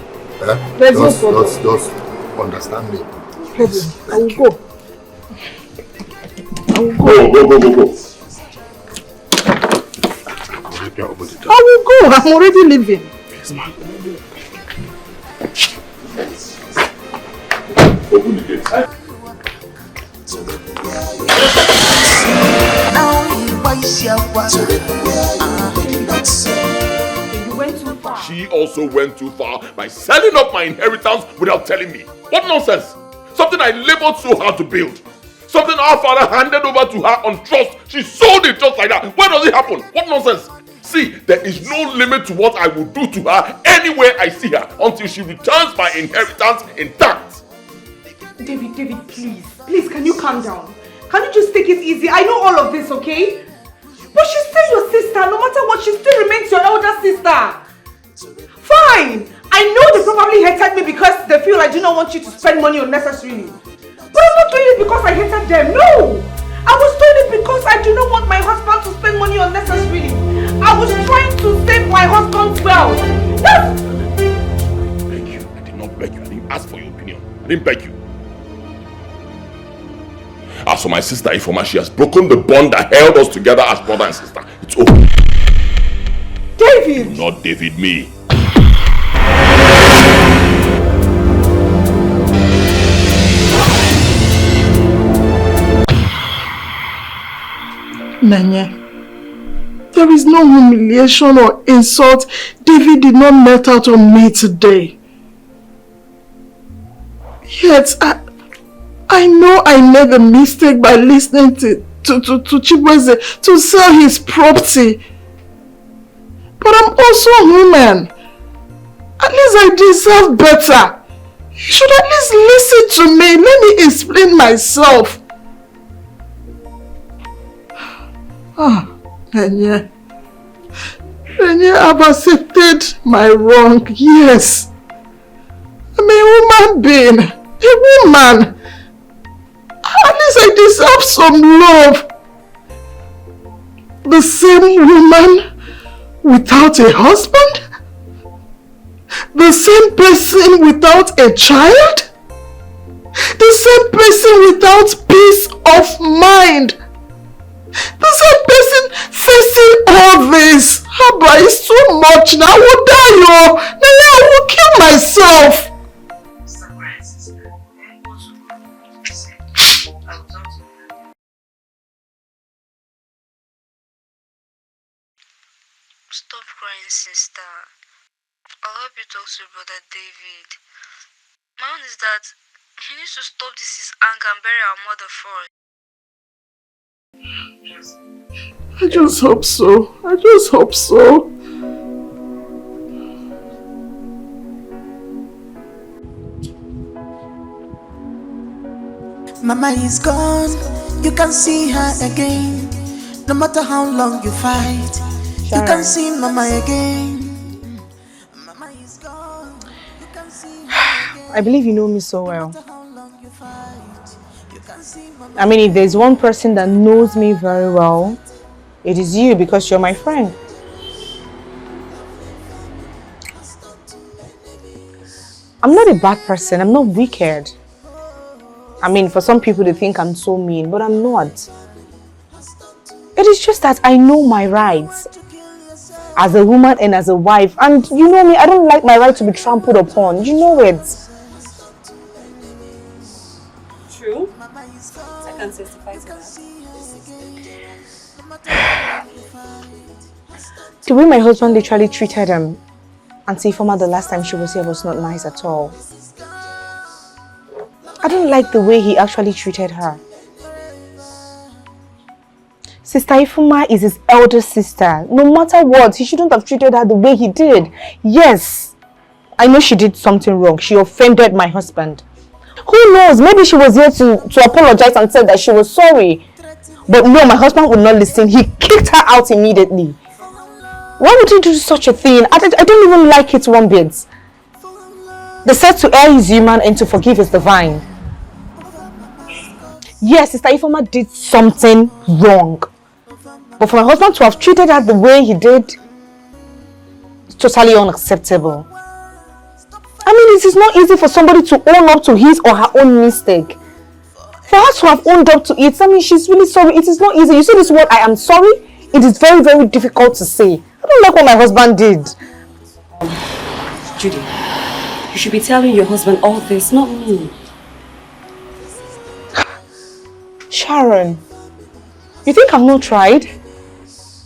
Just understand me. David, I will go. Go. I will go. I'm already leaving. Yes, ma'am. Open the gate. You went too far. She also went too far by selling up my inheritance without telling me. What nonsense! Something I labored so hard to build. Something our father handed over to her on trust. She sold it just like that. Where does it happen? What nonsense! See, there is no limit to what I will do to her anywhere I see her until she returns my inheritance intact. David, please, can you calm down? Can you just take it easy? I know all of this, okay? But she's still your sister. No matter what, she still remains your elder sister. Fine. I know they probably hated me because they feel I do not want you to spend money unnecessarily. But I'm not doing it because I hated them. No. I was doing it because I do not want my husband to spend money unnecessarily. I was trying to save my husband's wealth. Yes. I beg you. I did not beg you. I didn't ask for your opinion. I didn't beg you. As for my sister Ifoma, she has broken the bond that held us together as brother and sister. It's over. David! Not David, me. Nanya, there is no humiliation or insult David did not melt out on me today. Yet, I know I made a mistake by listening to Chibueze to sell his property. But I'm also human. At least I deserve better. You should at least listen to me. Let me explain myself. Renye, I've accepted my wrong. Yes. I'm a human being. A woman. At least I deserve some love. The same woman without a husband? The same person without a child? The same person without peace of mind? The same person facing all this? Abba, it's too much now. I will die, yo. Then I will kill myself. Stop crying, sister. I'll help you talk to Brother David. My own is that he needs to stop his anger and bury our mother first. I just hope so. I just hope so. Mama is gone, you can see her again. No matter how long you fight, you can see Mama again. Mama is gone, you can see her again. I believe you know me so well. I mean, if there's one person that knows me very well, it is you, because you're my friend. I'm not a bad person. I'm not wicked. I mean, for some people they think I'm so mean, but I'm not. It is just that I know my rights as a woman and as a wife. And you know me, I don't like my right to be trampled upon. You know it. True. I can testify to that. The way my husband literally treated Auntie Ifeoma the last time she was here was not nice at all. I don't like the way he actually treated her. Sister Ifeoma is his elder sister. No matter what, he shouldn't have treated her the way he did. Yes, I know she did something wrong. She offended my husband. Who knows? Maybe she was here to apologize and said that she was sorry. But no, my husband would not listen. He kicked her out immediately. Why would he do such a thing? I don't even like it one bit. They said to err is human and to forgive is divine. Yes, Sister Ifeoma did something wrong. But for my husband to have treated her the way he did, it's totally unacceptable. I mean, it is not easy for somebody to own up to his or her own mistake. For her to have owned up to it, I mean, she's really sorry. It is not easy. You see this word, I am sorry? It is very, very difficult to say. I don't like what my husband did. Judy, you should be telling your husband all this, not me. Sharon, you think I've not tried?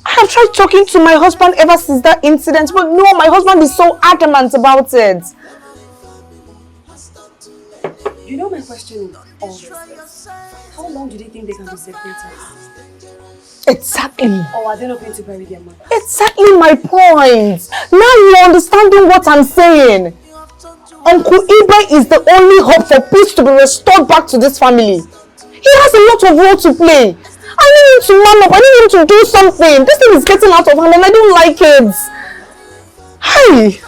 I have tried talking to my husband ever since that incident, but no, my husband is so adamant about it. You know my question in all this is, how long do they think they can be separated? Exactly. Or are they not going to bury their mother? Exactly my point. Now you're understanding what I'm saying. Uncle Ibe is the only hope for peace to be restored back to this family. He has a lot of role to play. I need him to man up. I need him to do something. This thing is getting out of hand and I don't like it. Hey!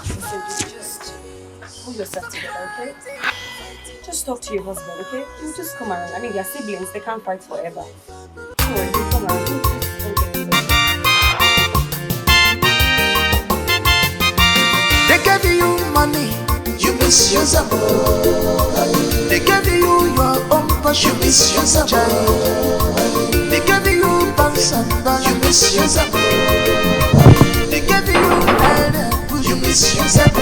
Just hold yourself together, okay? Just talk to your husband, okay? He'll just come around. I mean, they're siblings. They can't fight forever. Don't worry, he'll come around. They gave you money, you misuse them. They gave you your own passion, you misuse them. They gave you pants and dollars, you misuse them. They gave you head, you misuse them.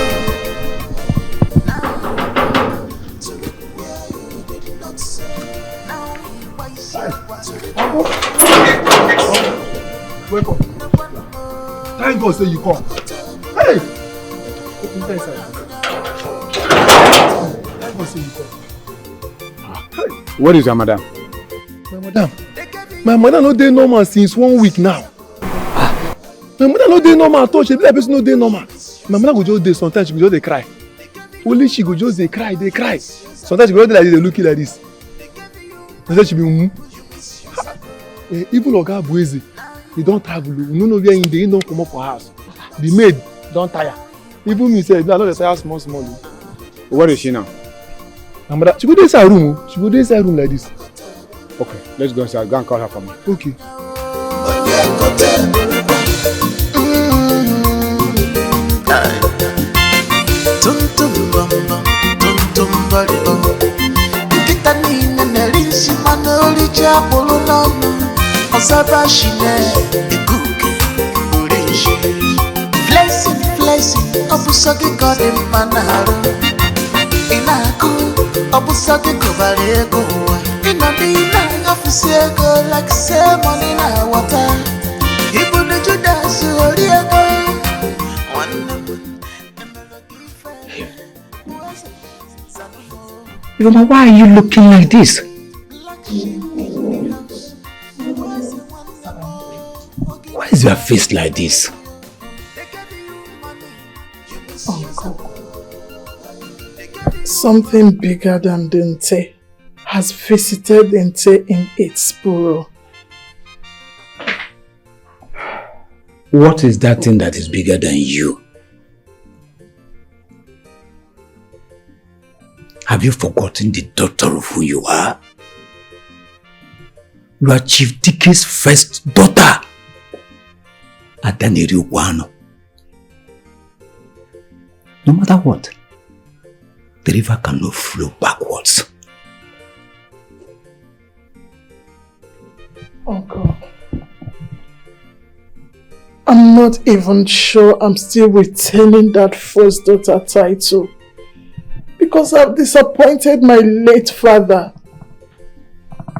Welcome. Thank God say you come. Hey! Enter inside. Thank God say you come. What is your madam? My madam no dey normal since 1 week now. My mother no dey normal at all. She be like person no dey normal. My mother go just dey sometimes she go just dey cry. Only she go just dey cry, dey cry. Sometimes she go just dey like this, dey look like this. Sometimes she be even Oga Bueze, he don travel. We no know where he dey. He don comot for house. The maid don tire. Even me sef, I no dey tire small small. Where is she now? My mother, she go dey inside room. She go dey inside room like this. Okay, let's go inside. Go and call her for me. Okay. Blessing, Obusaki got him manaro. Inaku, Obusaki Kovarego. Inadina, Ofusego, like say money na water. Even the Judas, Oriego. Mama, why are you looking like this? Why is your face like this? Uncle, something bigger than Dente has visited Dente in its burrow. What is that thing that is bigger than you? Have you forgotten the daughter of who you are? You are Chief Dickie's first daughter. Adaniri Wano. No matter what, the river cannot flow backwards. Uncle, I'm not even sure I'm still retaining that first daughter title because I've disappointed my late father.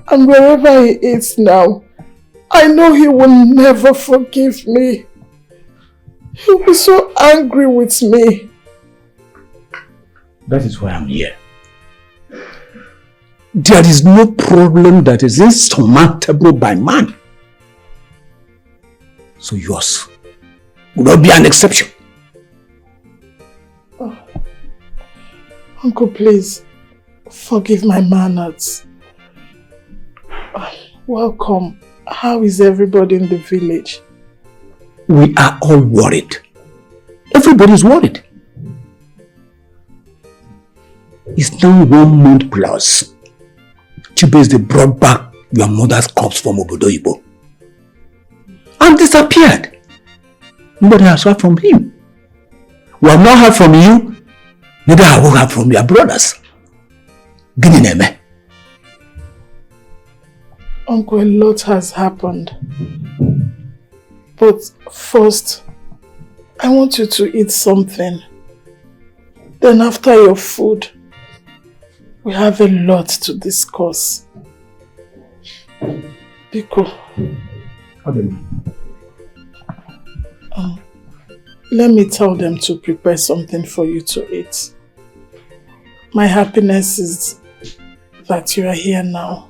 And wherever he is now, I know he will never forgive me. He'll be so angry with me. That is why I'm here. There is no problem that is insurmountable by man. So yours will not be an exception. Oh. Uncle, please, forgive my manners. Welcome. How is everybody in the village? We are all worried. Everybody is worried. It's now 1 month plus. Chibes, they brought back your mother's corpse from Obodoyibo and disappeared. Nobody has heard from him. We have not heard from you, neither have we heard from your brothers. Gineneme. Uncle, a lot has happened. But first, I want you to eat something. Then after your food, we have a lot to discuss. Biko. Let me tell them to prepare something for you to eat. My happiness is that you are here now.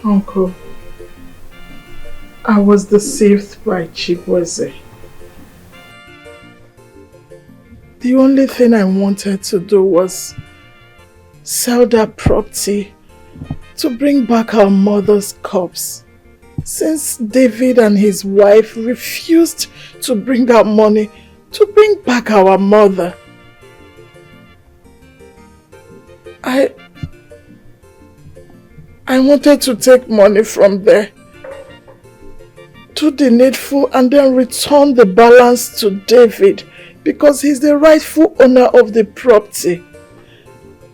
Uncle, I was deceived by Chibweze. The only thing I wanted to do was sell that property to bring back our mother's corpse. Since David and his wife refused to bring out money to bring back our I wanted to take money from there, do the needful, and then return the balance to David because he's the rightful owner of the property.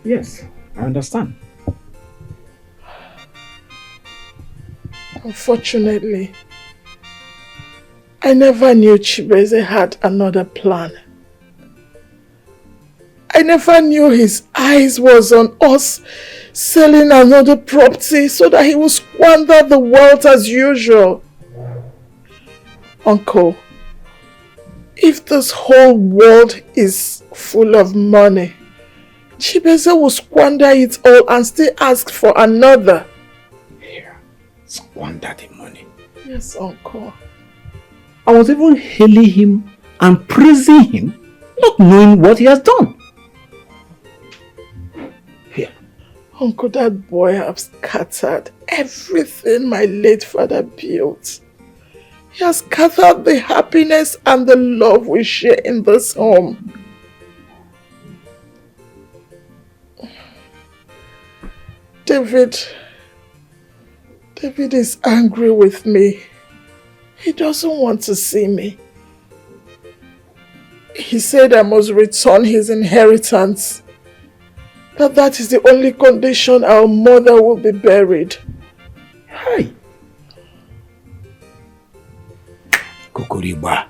Yes, I understand. Unfortunately, I never knew Chibeze had another plan. I never knew his eyes was on us selling another property so that he would squander the wealth as usual. Uncle, if this whole world is full of money, Chibeze will squander it all and still ask for another. Here, squander the money. Yes, Uncle. I was even hailing him and praising him, not knowing what he has done. Here. Uncle, that boy has scattered everything my late father built. He has scattered the happiness and the love we share in this home. David is angry with me. He doesn't want to see me. He said I must return his inheritance. That is the only condition our mother will be buried. Hey! Kokoriba.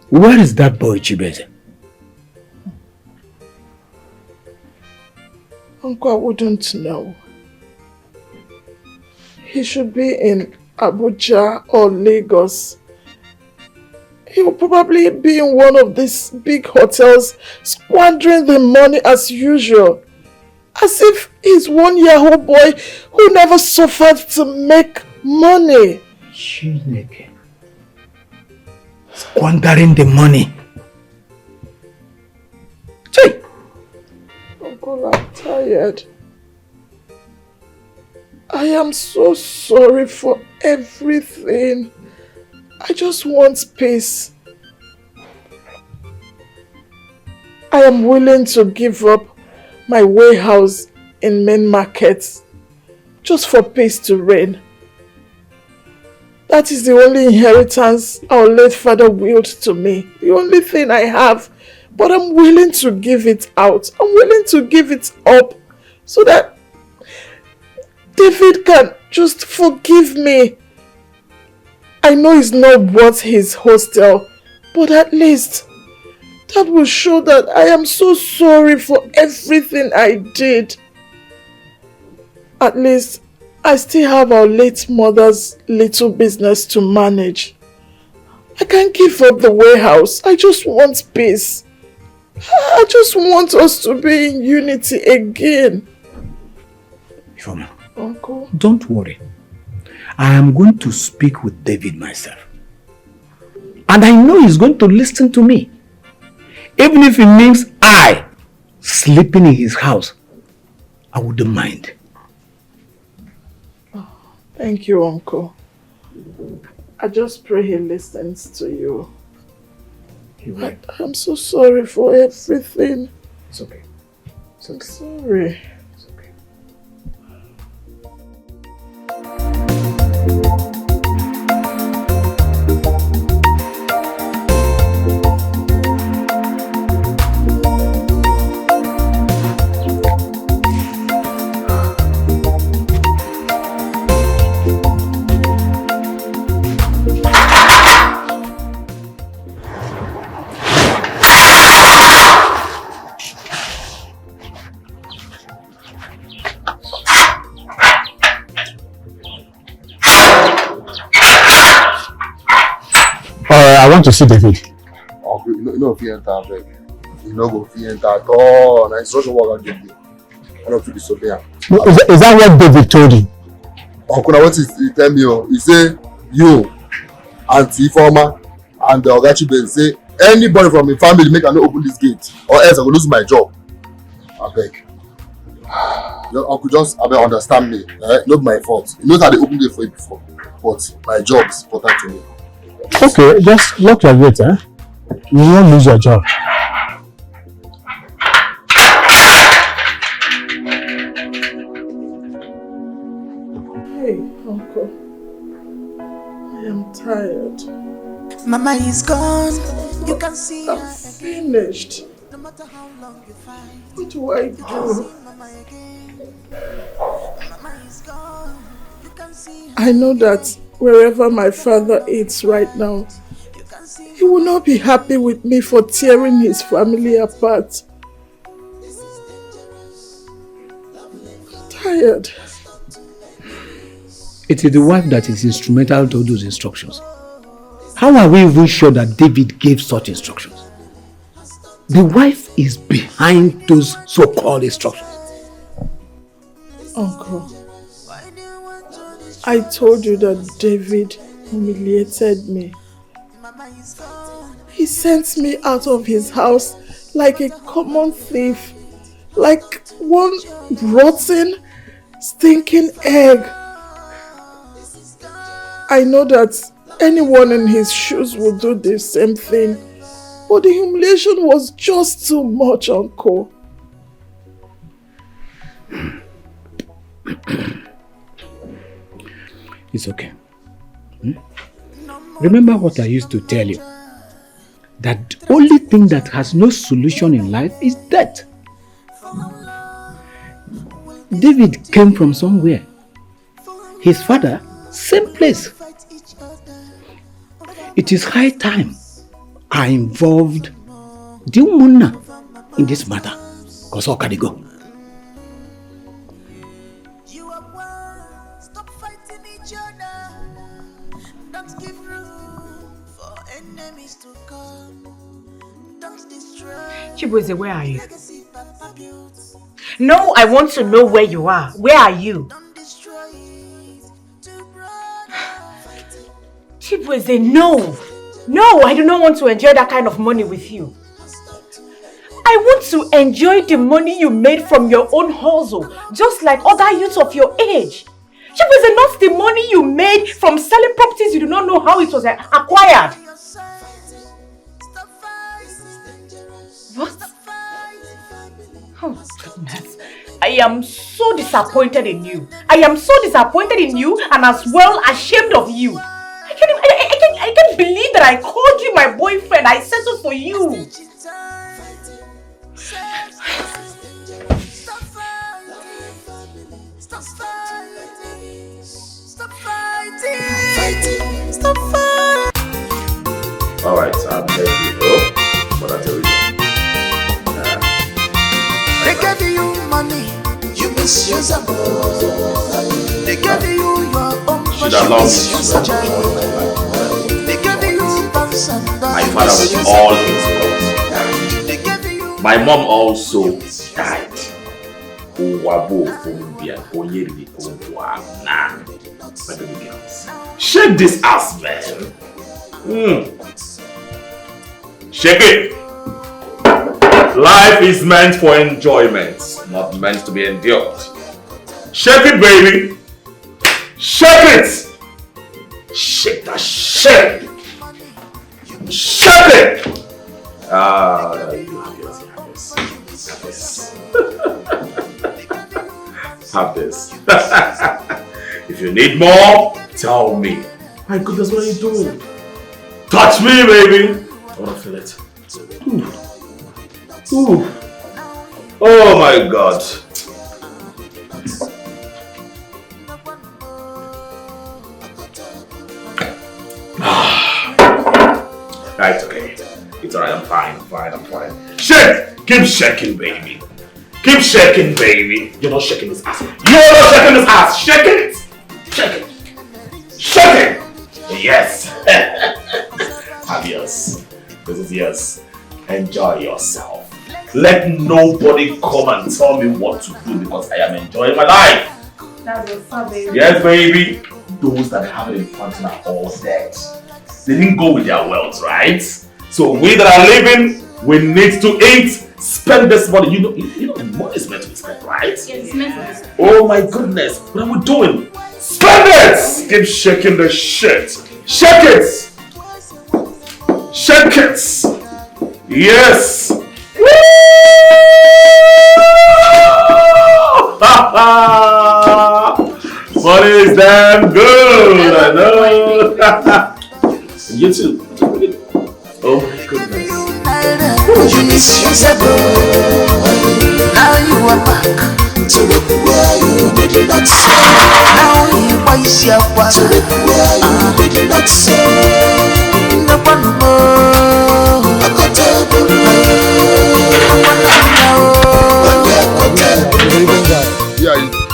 Where is that boy Chibeze? Uncle, I wouldn't know. He should be in Abuja or Lagos. He will probably be in one of these big hotels squandering the money as usual. As if he's one Yahoo boy who never suffered to make money. Chineke. Squandering the money. Hey! Uncle, I'm tired. I am so sorry for everything. I just want peace. I am willing to give up my warehouse in main market just for peace to reign. That is the only inheritance our late father willed to me. The only thing I have. But I'm willing to give it out. I'm willing to give it up so that David can just forgive me. I know it's not worth his hostel, but at least that will show that I am so sorry for everything I did. At least I still have our late mother's little business to manage. I can't give up the warehouse. I just want peace. I just want us to be in unity again. Ifeoma, Uncle? Don't worry. I am going to speak with David myself. And I know he's going to listen to me. Even if it means I sleeping in his house, I wouldn't mind. Oh, thank you, Uncle. I just pray he listens to you. I'm so sorry for everything. It's okay. I'm sorry. It's okay. I want to see David. Oh, you know if you enter, babe. You know go if you enter at all. Now instruction work I give you. I don't feel disobey. Is that what David told you? Uncle, what he tell me? He say you, Auntie Ifeoma, and the Ogachi Ben say anybody from my family make I not open this gate, or else I will lose my job. I beg. Uncle, just I beg understand me. Not my fault. You know that they opened it for you before, but my job is important to me. Okay, just lock your gate, eh? You won't lose your job. tired. Mama is gone. You can see I'm finished. no matter how long you fight. What do I do? Mama again. Mama is gone. You can see I know that wherever my father is right now, he will not be happy with me for tearing his family apart. I'm tired. It is the wife that is instrumental to those instructions. How are we even sure that David gave such instructions? The wife is behind those so-called instructions. Uncle, I told you that David humiliated me. He sent me out of his house like a common thief, like one rotten, stinking egg. I know that anyone in his shoes would do the same thing, but the humiliation was just too much, Uncle. It's okay. Remember what I used to tell you? That the only thing that has no solution in life is death. David came from somewhere. His father, same place. It is high time I involved the Umunna in this matter. Because all can go. stop fighting each other. Don't give room for enemies to come. Don't destroy. Chibueze, where are you? No, I want to know where you are. Where are you? Chibueze, no. No, I do not want to enjoy that kind of money with you. I want to enjoy the money you made from your own hustle, just like other youths of your age. Chibueze, not the money you made from selling properties you do not know how it was acquired. What? Oh, goodness. I am so disappointed in you. I am so disappointed in you and as well ashamed of you. I can't believe that I called you my boyfriend. I settled for you. Stop fighting. Alright, I'm letting you go. But that's the reason. They gave you money, you misuse them. They gave you your own Should allow me to spend They gave you bombs and my father was all his fault. My mom also died. Shake this ass, man. Shake it. Life is meant for enjoyment, not meant to be endured. Shake it, baby. Shake it. Shake that shit. Shake it. You have this. Have this. If you need more, tell me. My goodness, what are you doing? Touch me, baby. I want to feel it. Ooh. Oh my God. Right, okay. It's alright, I'm fine. Shake! Keep shaking, baby. Keep shaking, baby. You're not shaking this ass. You're not shaking this ass. Shake it! Shake it! Shake it! Yes! Have yours. This is yours. Enjoy yourself. Let nobody come and tell me what to do because I am enjoying my life. That's what's up, baby. Yes, baby. Those that have it in front are all dead. They didn't go with their wealth, right? So we that are living, we need to eat. Spend this money. You know the money is meant to be spent, right? Yes, it's meant to be spent. Oh my goodness. What are we doing? Spend it! Keep shaking the shit. Shake it! Shake it! Yes! Woo! Money is damn good, I know. You too. Oh my goodness. You misusable. Now you are back to where you did not say. Now you wise your work to where you did not say. No one more.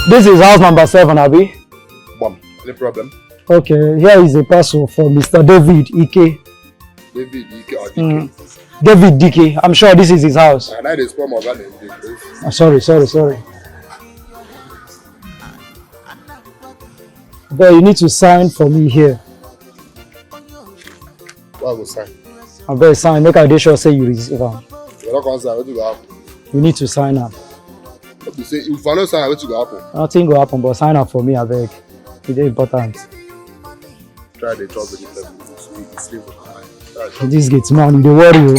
This is house number 7, Abi. Any problem? Okay, here is a parcel for Mr. David Ike. David Ike or Dike? David Dike. I'm sure this is his house. And I just my name. Sorry. But you need to sign for me here. What will sign? I better sign. Make I sure say you receive them. You're not going to sign. What will happen? You need to sign up. You say if I don't sign, what will happen? Nothing will happen, but sign up for me, I beg. It's important. Try the job with the sleep. This gets money, they worry you.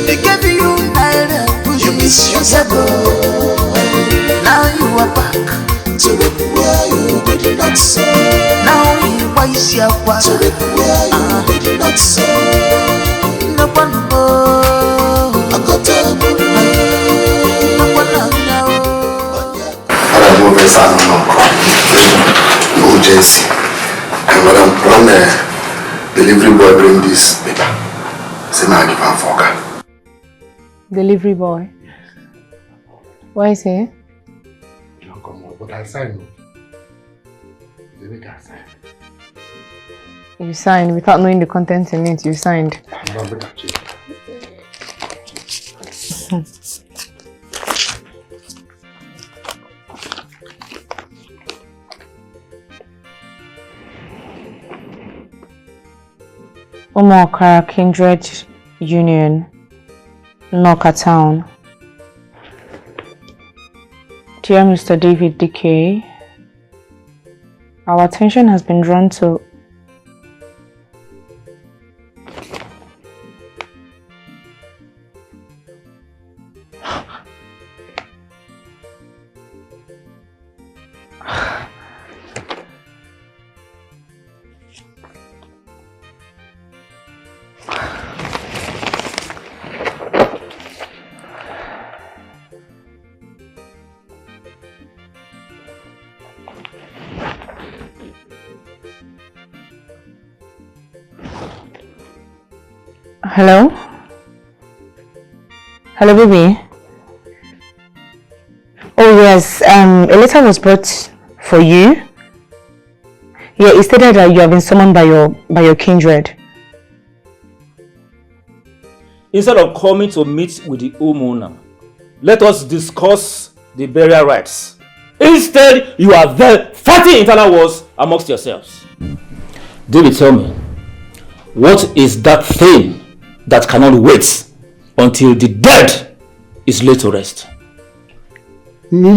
They gave you naira, you misusable. Now you are back to where you did not say. Now you wise your work to where you did not say. No one more. I got to no one now. I don't know if urgency. And when the delivery boy bring this paper, say now give him for. Delivery boy. Why is he? No, come on, but I signed. They make us sign. You signed without knowing the content in it. You signed. I'm not going to check. Omokara Kindred Union, Noka Town. Dear Mr. David Dike, our attention has been drawn to Hello? Hello, baby. Oh yes, a letter was brought for you. Yeah, it stated that you have been summoned by your kindred. Instead of coming to meet with the homeowner, let us discuss the burial rites. Instead, you are there fighting internal wars amongst yourselves. David, tell me, what is that thing that cannot wait until the dead is laid to rest? You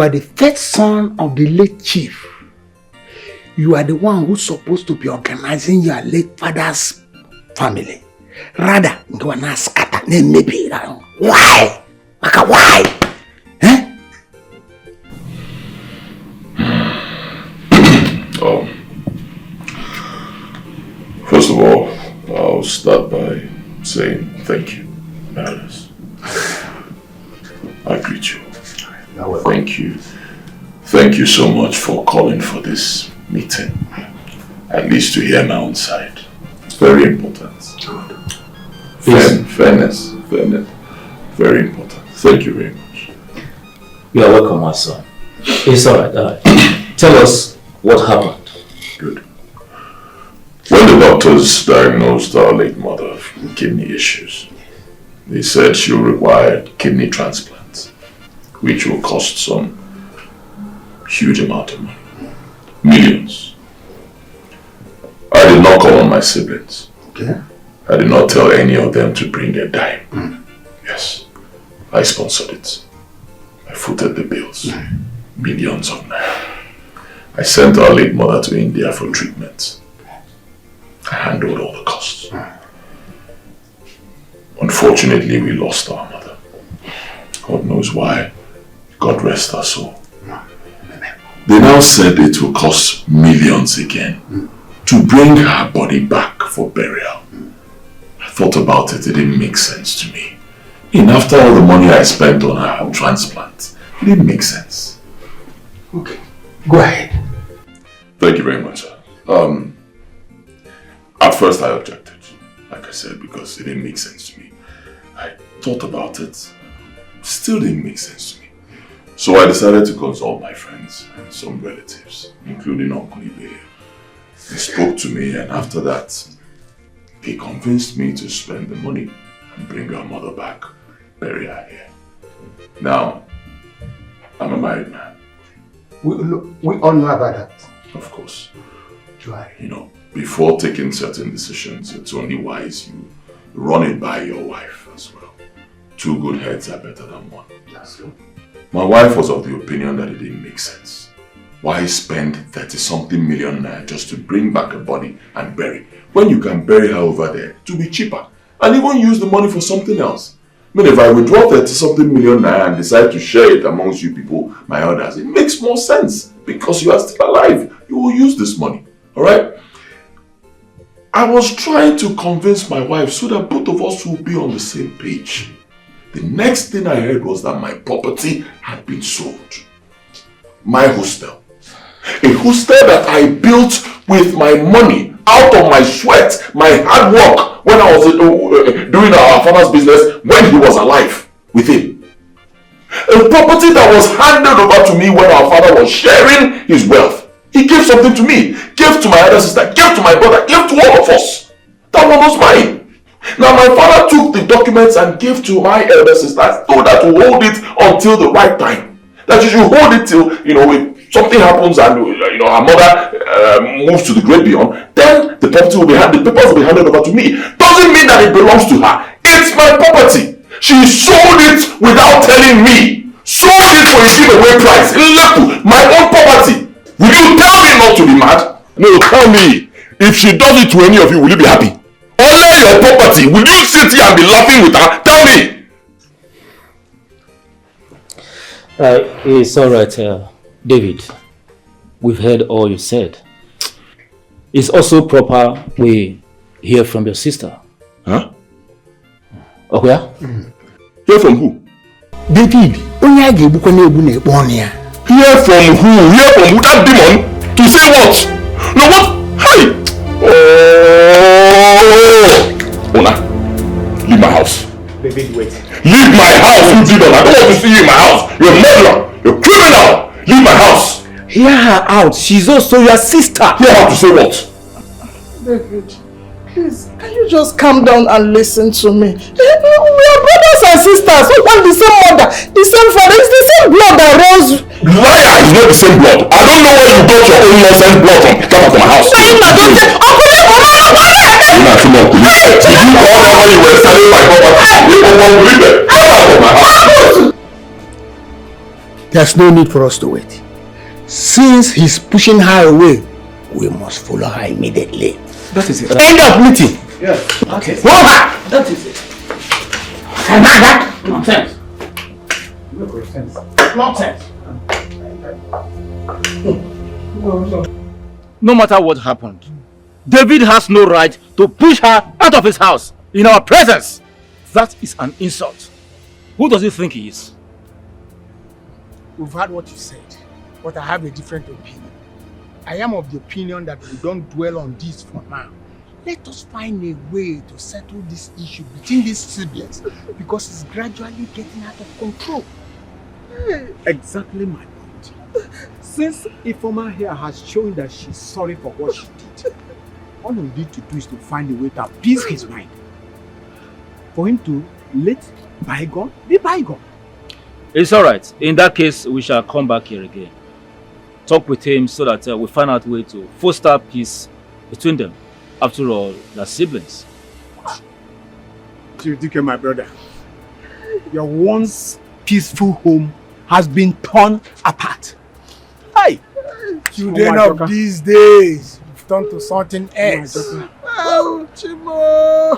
are the first son of the late chief. You are the one who's supposed to be organizing your late father's family. Rather, you are not scattered. Maybe. Why? Why? Eh? First of all, I'll start by saying thank you, Alice. I greet you. Thank you. Thank you so much for calling for this meeting. At least to hear my own side. It's very important. Fairness. Very important. Thank you very much. You are welcome, my son. It's alright. Tell us what happened. Good. When the doctors diagnosed our late mother of kidney issues, they said she will require kidney transplant, which will cost some huge amount of money. Millions. I did not call on my siblings. Okay. I did not tell any of them to bring a dime. Yes, I sponsored it. I footed the bills. Millions of naira. I sent our late mother to India for treatment. I handled all the costs. Unfortunately, we lost our mother. God knows why. God rest her soul. They now said it will cost millions again to bring her body back for burial. I thought about it, it didn't make sense to me. And after all the money I spent on her transplant, it didn't make sense. Okay, go ahead. Thank you very much, sir. At first I objected, like I said, because it didn't make sense to me. I thought about it, still didn't make sense to me. So I decided to consult my friends and some relatives, including Uncle Ibe. They spoke to me, and after that, they convinced me to spend the money and bring our mother back, bury her here. Now, I'm a married man. We all know about that. Of course. Right. You know, before taking certain decisions, it's only wise you run it by your wife as well. 2 good heads are better than 1. That's good. My wife was of the opinion that it didn't make sense. Why spend 30-something million naira just to bring back a body and bury, when you can bury her over there to be cheaper and even use the money for something else? I mean, if I withdraw 30-something million naira and decide to share it amongst you people, my elders, it makes more sense because you are still alive. You will use this money, alright? I was trying to convince my wife so that both of us will be on the same page. The next thing I heard was that my property had been sold. My hostel. A hostel that I built with my money, out of my sweat, my hard work, when I was doing our father's business when he was alive with him. A property that was handed over to me when our father was sharing his wealth. He gave something to me, gave to my other sister, gave to my brother, gave to all of us. That one was mine. Now my father took the documents and gave to my elder sister, told her to hold it until the right time. That you should hold it till, if something happens and, her mother moves to the great beyond, then the property will be handed, the papers will be handed over to me. Doesn't mean that it belongs to her. It's my property. She sold it without telling me. Sold it for a giveaway price. My own property. Will you tell me not to be mad? No, tell me. If she does it to any of you, will you be happy? Only your property. Will you sit here and be laughing with her? Tell me. It's alright, David. We've heard all you said. It's also proper we hear from your sister. Huh? Okay? Hear from who? David, Hear from who? Hear from who? That demon? To say what? No, what? Hi! Oh! Ona, leave my house. David, wait. Leave my house, you demon! I don't want to see you in my house. You're a murderer. You're a criminal. Leave my house. Hear her out. She's also your sister. Hear her to say what? David, please, can you just calm down and listen to me? We are brothers and sisters. We have the same mother, the same father. It's the same blood that rose. Liar is not the same blood. I don't know where you got your own nonsense blood from. Come back to my house. Did you call them when you were selling my property? You won't believe it. Come back to my house. There's no need for us to wait. Since he's pushing her away, we must follow her immediately. That is it. End of meeting. Yes. Okay. Go back. That is it. And that Nonsense. nonsense. No matter what happened, David has no right to push her out of his house in our presence. That is an insult. Who does he think he is? We've heard what you said, but I have a different opinion. I am of the opinion that we don't dwell on this for now. Let us find a way to settle this issue between these siblings because it's gradually getting out of control. Exactly my point. Since Ifoma here has shown that she's sorry for what she did, all we need to do is to find a way to appease his mind. For him to let bygone be bygone. It's alright. In that case, we shall come back here again. Talk with him so that we find out a way to foster peace between them. After all, they're siblings. Chidike, my brother, your once peaceful home has been torn apart. Hi! Children of these days, you've turned to something else. Oh, Chimo!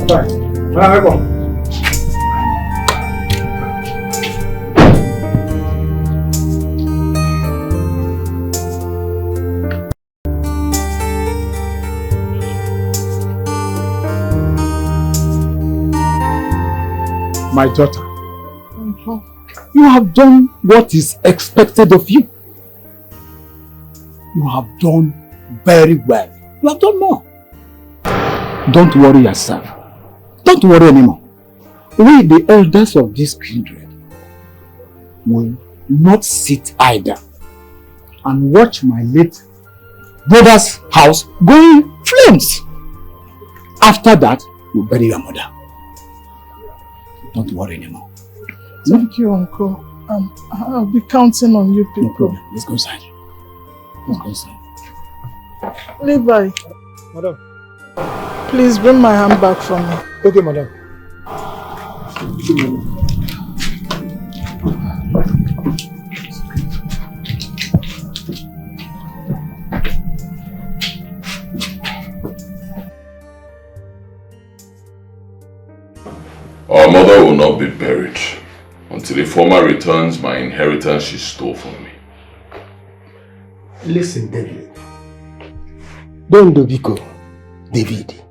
Fine. Welcome. My daughter, you have done what is expected of you. You have done very well. You have done more. Don't worry yourself. Don't worry anymore. We, the elders of this kindred, will not sit idle and watch my late brother's house go in flames. After that, we'll bury your mother. Don't worry anymore. Thank you, Uncle. I'll be counting on you people. No problem. Let's go inside. Let's go inside. Levi. Madam. Please bring my handbag for me. Okay, madam. Our mother will not be buried until a farmer returns my inheritance she stole from me. Listen, David. Don't do Biko. David,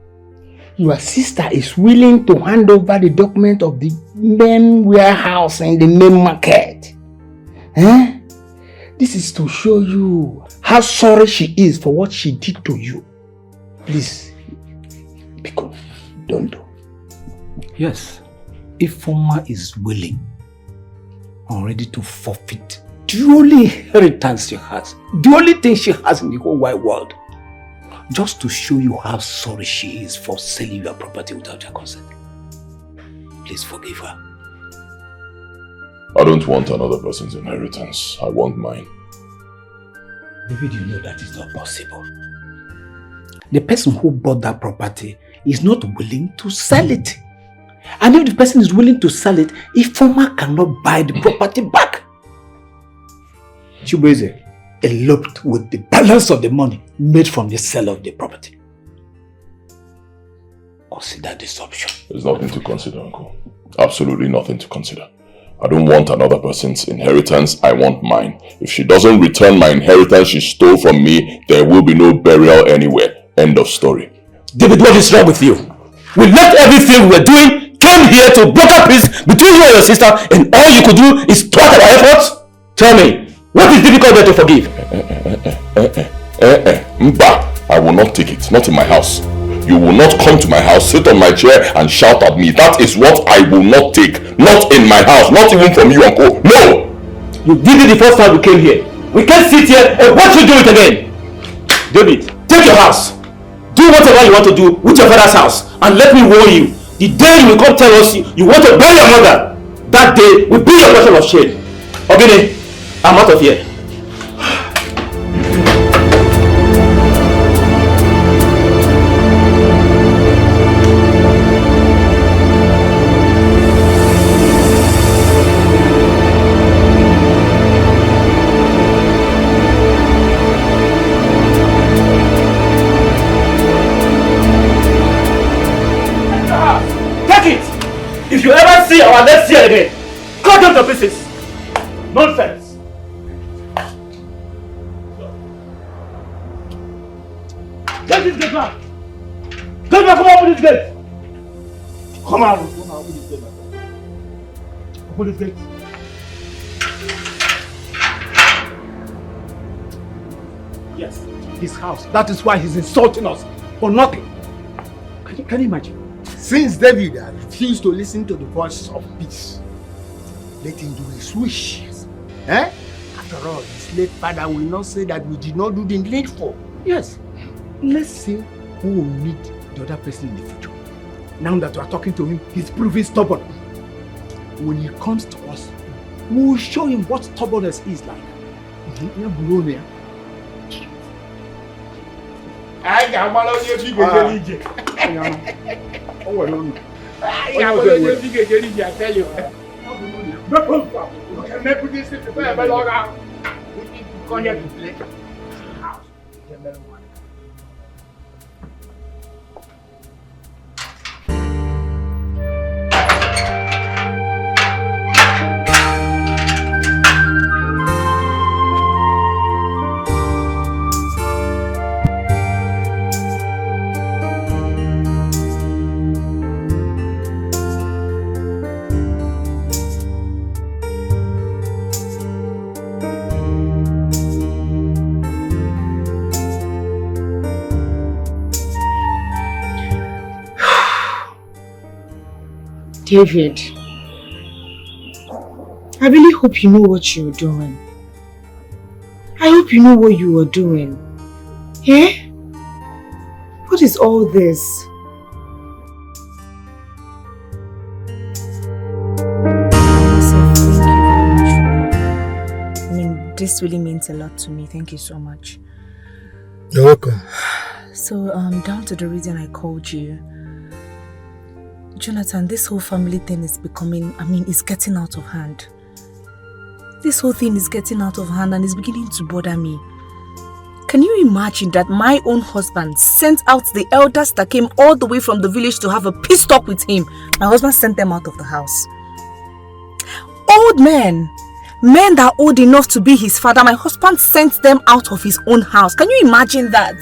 your sister is willing to hand over the document of the main warehouse in the main market. Eh? This is to show you how sorry she is for what she did to you. Please, Biko, don't do. Yes, if Foma is willing and ready to forfeit the only inheritance she has, the only thing she has in the whole wide world, just to show you how sorry she is for selling your property without your consent, please forgive her. I don't want another person's inheritance. I want mine. David, you know that is not possible. The person who bought that property is not willing to sell it. And if the person is willing to sell it, Ifeoma cannot buy the property back. Chibueze eloped with the balance of the money made from the sale of the property. Consider this option. There's nothing to consider, Uncle. Absolutely nothing to consider. I don't want another person's inheritance. I want mine. If she doesn't return my inheritance she stole from me, there will be no burial anywhere. End of story. David, what is wrong with you? We left everything we were doing, came here to broker peace between you and your sister, and all you could do is thwart our efforts? Tell me, what is difficult there to forgive? Mba, I will not take it. Not in my house. You will not come to my house, sit on my chair and shout at me. That is what I will not take. Not in my house. Not even from you, Uncle. No! You did it the first time we came here. We can't sit here and watch you do it again. David, take your house. Do whatever you want to do with your father's house. And let me warn you, the day you will come tell us you want to bury your mother, that day will be your portion of shame. Ogene, I'm out of here. If you ever see our next year again, cut them to pieces. Nonsense. Get this gate back. Get back, come on, open this gate. Come on, open this gate back. Open this gate. Yes, his house. That is why he's insulting us for nothing. Can you imagine? Since David refused to listen to the voice of peace, let him do his wishes. Eh? After all, his late father will not say that we did not do the needful. Yes. Let's see who will meet the other person in the future. Now that we are talking to him, he's proving stubborn. When he comes to us, we will show him what stubbornness is like. I got one of your big I tell you. David, I really hope you know what you're doing. I hope you know what you are doing. Eh? What is all this? This really means a lot to me. Thank you so much. You're welcome. So, down to the reason I called you. Jonathan, this whole family thing is becoming, it's getting out of hand. This whole thing is getting out of hand and it's beginning to bother me. Can you imagine that my own husband sent out the elders that came all the way from the village to have a peace talk with him? My husband sent them out of the house. Old men. Men that are old enough to be his father, my husband sent them out of his own house. Can you imagine that?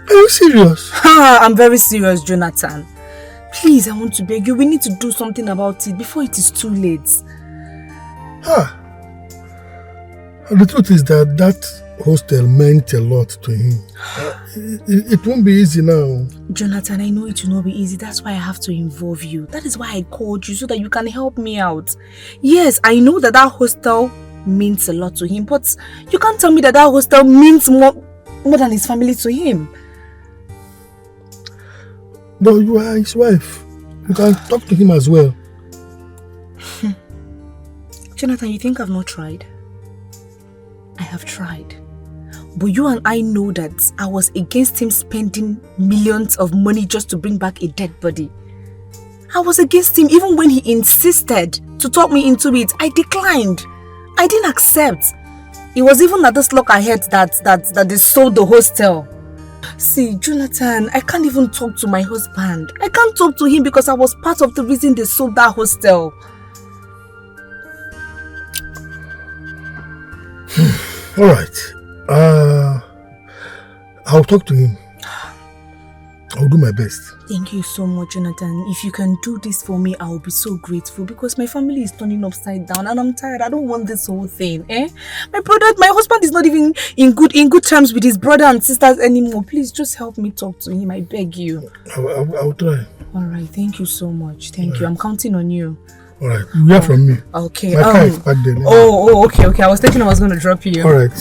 Are you serious? I'm very serious, Jonathan. Please, I want to beg you. We need to do something about it before it is too late. The truth is that hostel meant a lot to him. It won't be easy now. Jonathan, I know it will not be easy. That's why I have to involve you. That is why I called you, so that you can help me out. Yes, I know that hostel means a lot to him, but you can't tell me that hostel means more than his family to him. But you are his wife. You can talk to him as well. Jonathan, you think I've not tried? I have tried. But you and I know that I was against him spending millions of money just to bring back a dead body. I was against him even when he insisted to talk me into it. I declined. I didn't accept. It was even at this look I heard that they sold the hostel. See, Jonathan, I can't even talk to my husband. I can't talk to him because I was part of the reason they sold that hostel. Alright. I'll talk to him. I'll do my best. Thank you so much, Jonathan. If you can do this for me, I will be so grateful because my family is turning upside down and I'm tired. I don't want this whole thing. My husband is not even in good terms with his brother and sisters anymore. Please just help me talk to him. I beg you. I'll try. Alright, thank you so much. Thank you. I'm counting on you. Alright, you hear from me. Okay. My car is back there. Okay. I was thinking I was going to drop you. Alright.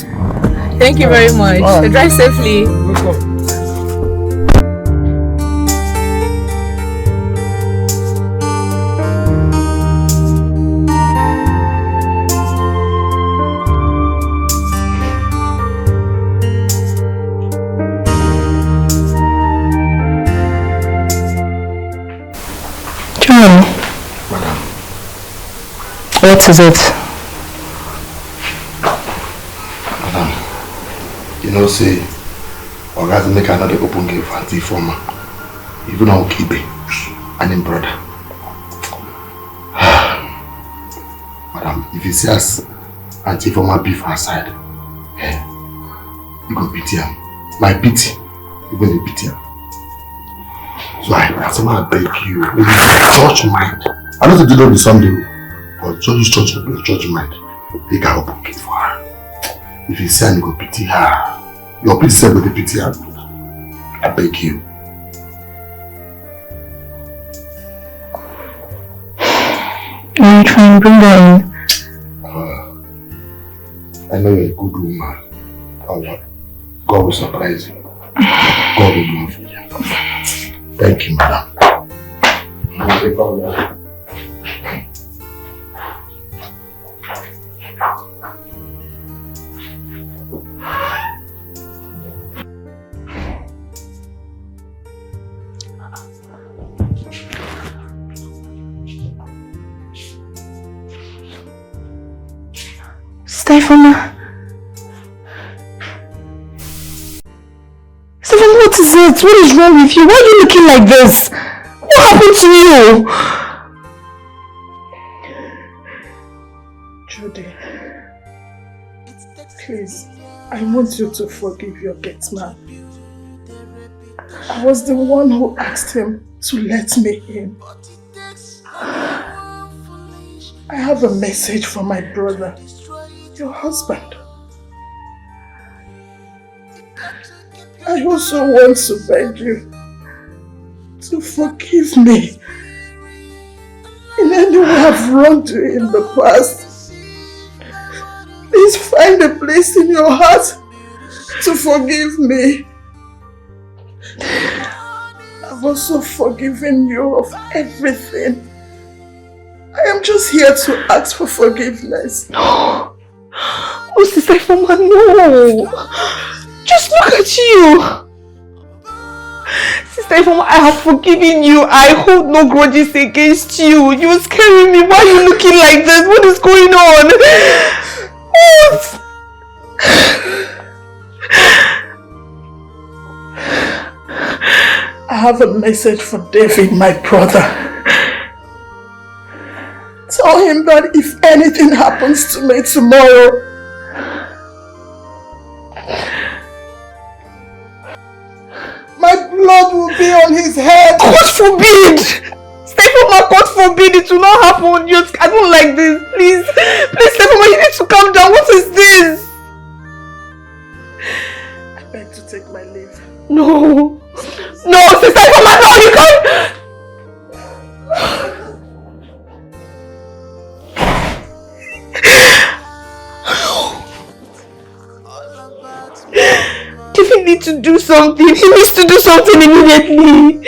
Thank you very much. Right. Drive safely. Welcome. Madam. What is it? Madam, you know, say, or guys make another open gate for Anti-Former. Even our Kibe and him brother. Madam, if you see us Anti-Former beef outside, you go pity him. My pity, even the pity him. So I beg you, with church mind. I don't think you know the Sunday, but just use church with your church mind. They can open gate for her. If you say you go pity her, your pity self will pity her. I beg you. Will you try and bring her in? I know you're a good woman. God will surprise you. God will do it for you. Thank you, madam. Stefan, what is it? What is wrong with you? Why are you looking like this? What happened to you? Judy, please, I want you to forgive your gate man. I was the one who asked him to let me in. I have a message from my brother, your husband. I also want to beg you to forgive me in anyone I've wronged you in the past, please find a place in your heart to forgive me. I've also forgiven you of everything. I am just here to ask for forgiveness. No! Oh, Sister Ifoma, no! Just look at you! Sister Ifoma, I have forgiven you. I hold no grudges against you. You're scaring me. Why are you looking like this? What is going on? What? I have a message for David, my brother. Tell him that if anything happens to me tomorrow, my blood will be on his head. God forbid! Stefoma, God forbid, it will not happen. I don't like this. Please, Stefoma, you need to calm down. What is this? I beg to take my leave. No, Sister Ifoma, no, you can't. David needs to do something. He needs to do something immediately.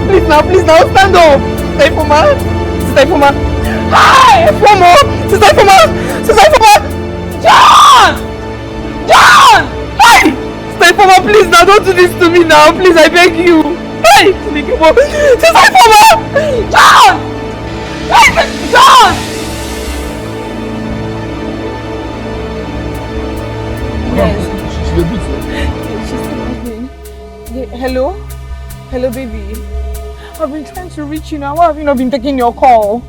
Please now, stand up! Sister Ifoma! Hi! Sister Ifoma! John! Hey! Sister Ifoma, please now, don't do this to me now, please, I beg you! Hey! Sister Ifoma! John! Hey! John! She's still moving. Hello? Hello, baby. I've been trying to reach you now. Why have you not been taking your call?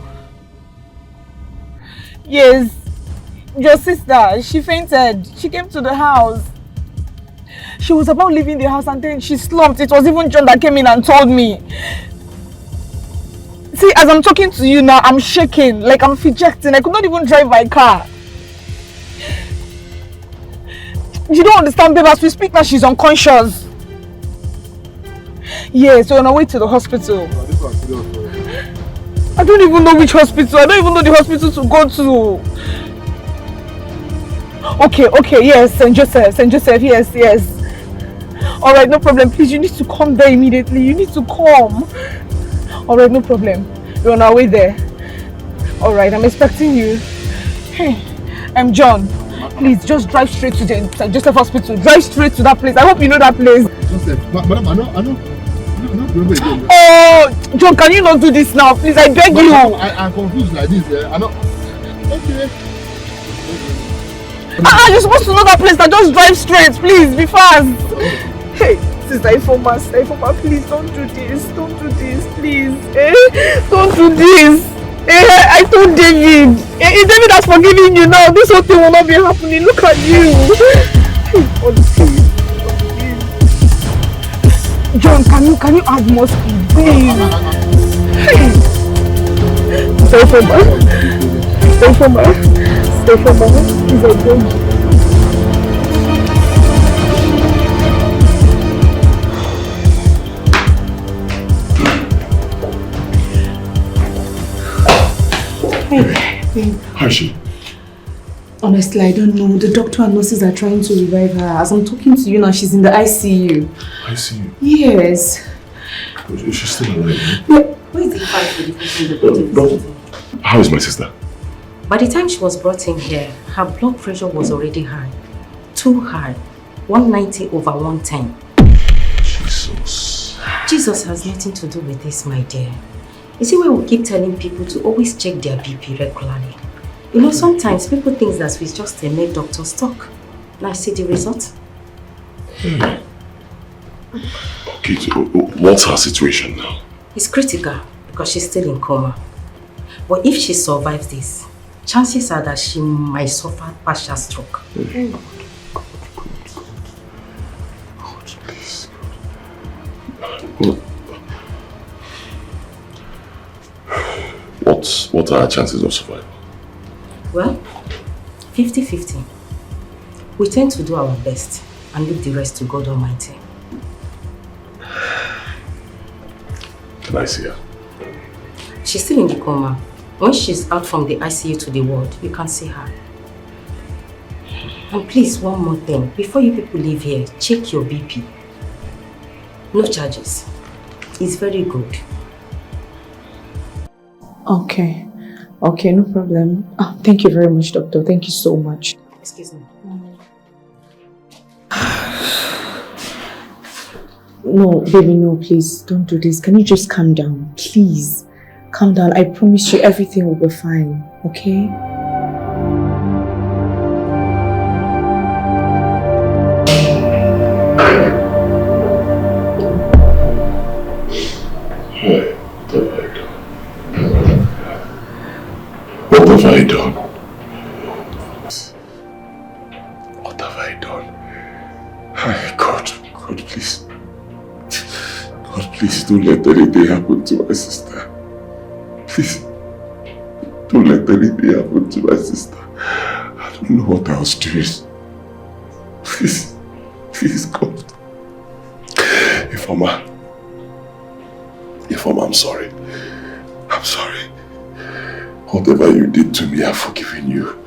Yes. Your sister, she fainted. She came to the house. She was about leaving the house and then she slumped. It was even John that came in and told me. See, as I'm talking to you now, I'm shaking. Like I'm fidgeting. I could not even drive my car. You don't understand, babe. As we speak now, she's unconscious. Yes, we're on our way to the hospital. I don't even know which hospital. I don't even know the hospital to go to. Okay, yes, St. Joseph, yes. Alright, no problem. Please, you need to come there immediately. You need to come. Alright, no problem. We're on our way there. Alright, I'm expecting you. Hey, I'm John. Please, just drive straight to the St. Joseph Hospital. Drive straight to that place. I hope you know that place. Joseph, madam, I know. Oh, John, can you not do this now? Please, I beg you. I'm confused like this. I know. Okay. You're supposed to know that place. Now just drive straight, please. Be fast. Hey, Sister Ifoma, please don't do this. Don't do this, please. Don't do this. I told David. David has forgiven you now. This whole thing will not be happening. Look at you. Honestly. Can you add more speed, please? Hey. Stay for me. Stay for me. Stay for me. Please, I beg you. Hey. How is she? Honestly, I don't know. The doctor and nurses are trying to revive her. As I'm talking to you now, she's in the ICU. ICU? Yes. Is she still alive? Yeah. Where is the fight for the patient? How is my sister? By the time she was brought in here, her blood pressure was already high. Too high. 190/110. Jesus. Jesus has nothing to do with this, my dear. You see why we keep telling people to always check their BP regularly? You know, sometimes people think that we just make doctors talk. Now see the result. Okay, so what's her situation now? It's critical because she's still in coma. But if she survives this, chances are that she might suffer partial stroke. What are her chances of survival? Well, 50-50. We tend to do our best and leave the rest to God Almighty. Can I see her? She's still in the coma. When she's out from the ICU to the ward, you can see her. And please, one more thing. Before you people leave here, check your BP. No charges. It's very good. Okay. Okay, no problem. Oh, thank you very much, doctor. Thank you so much. Excuse me. No, baby, no, please. Don't do this. Can you just calm down? Please. Calm down. I promise you everything will be fine. Okay? What have I done? What have I done? God, please. God, please don't let anything happen to my sister. Please. Don't let anything happen to my sister. I don't know what I was doing. Please. Please, God. Ifeoma, I'm sorry. I'm sorry. Whatever you did to me, I've forgiven you.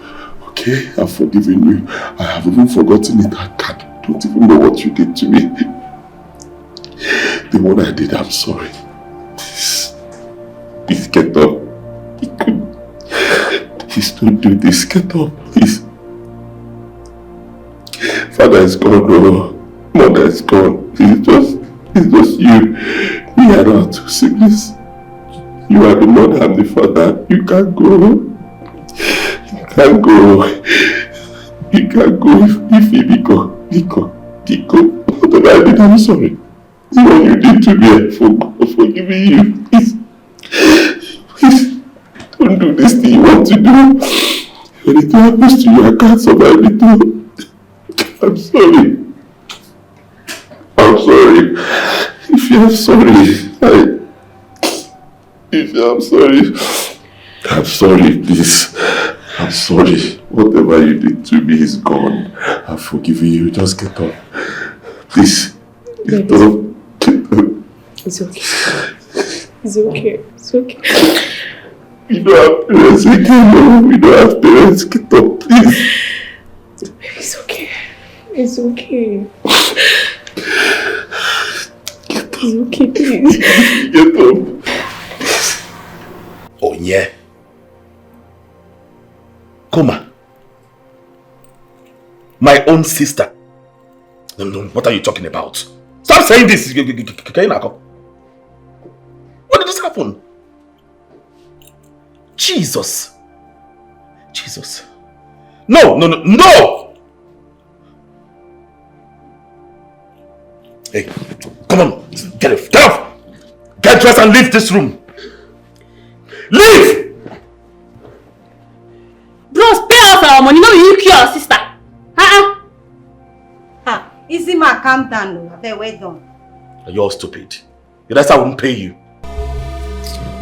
Okay? I've forgiven you. I have even forgotten it. I don't even know what you did to me. The one I did, I'm sorry. Please get up. Please don't do this. Get up, please. Father is gone, no. Mother is gone. It's just you. Me and our two siblings. You are the mother and the father. You can't go. You can't go. You can't go if you Biko. Whatever I did, I'm sorry. What you did to me, I'm forgiving you. Please. Don't do this thing you want to do. When it happens to you, I can't survive it too. I'm sorry. I'm sorry. If you're sorry, I'm sorry, please. I'm sorry. Whatever you did to me is gone. I've forgiven you. Just get up. Please. Get up. It's okay. It's okay. It's okay. We don't have parents again. No, we don't have parents. Get up, please. It's okay. It's okay. It's okay, please. Get up. Oh, yeah. Coma. My own sister. No, what are you talking about? Stop saying this. When did this happen? Jesus. No! Hey, come on. Get off. Get dressed and leave this room. Leave! Bros, pay us our money. No, you kill our sister. Easy ma, calm down. Okay, wait down. You're stupid. The rest I won't pay you.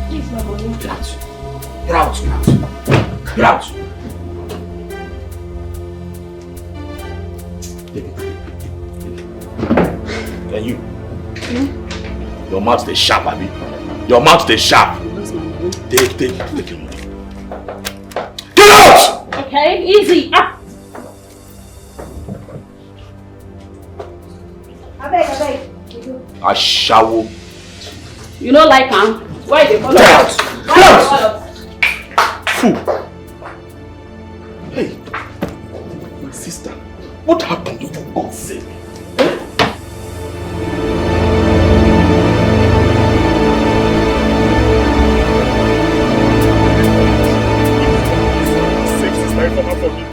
Please, my money. Get out. Get out. Get out. Get out. And you. Your mouth is sharp, Abby. Your mouth is sharp. Take your money. Get out! Okay, easy. Ah. I I shower. You don't like him? Why they follow? Get out! Why Get they out! follow? Fool. Hey, my sister. What happened to you, for God's sake?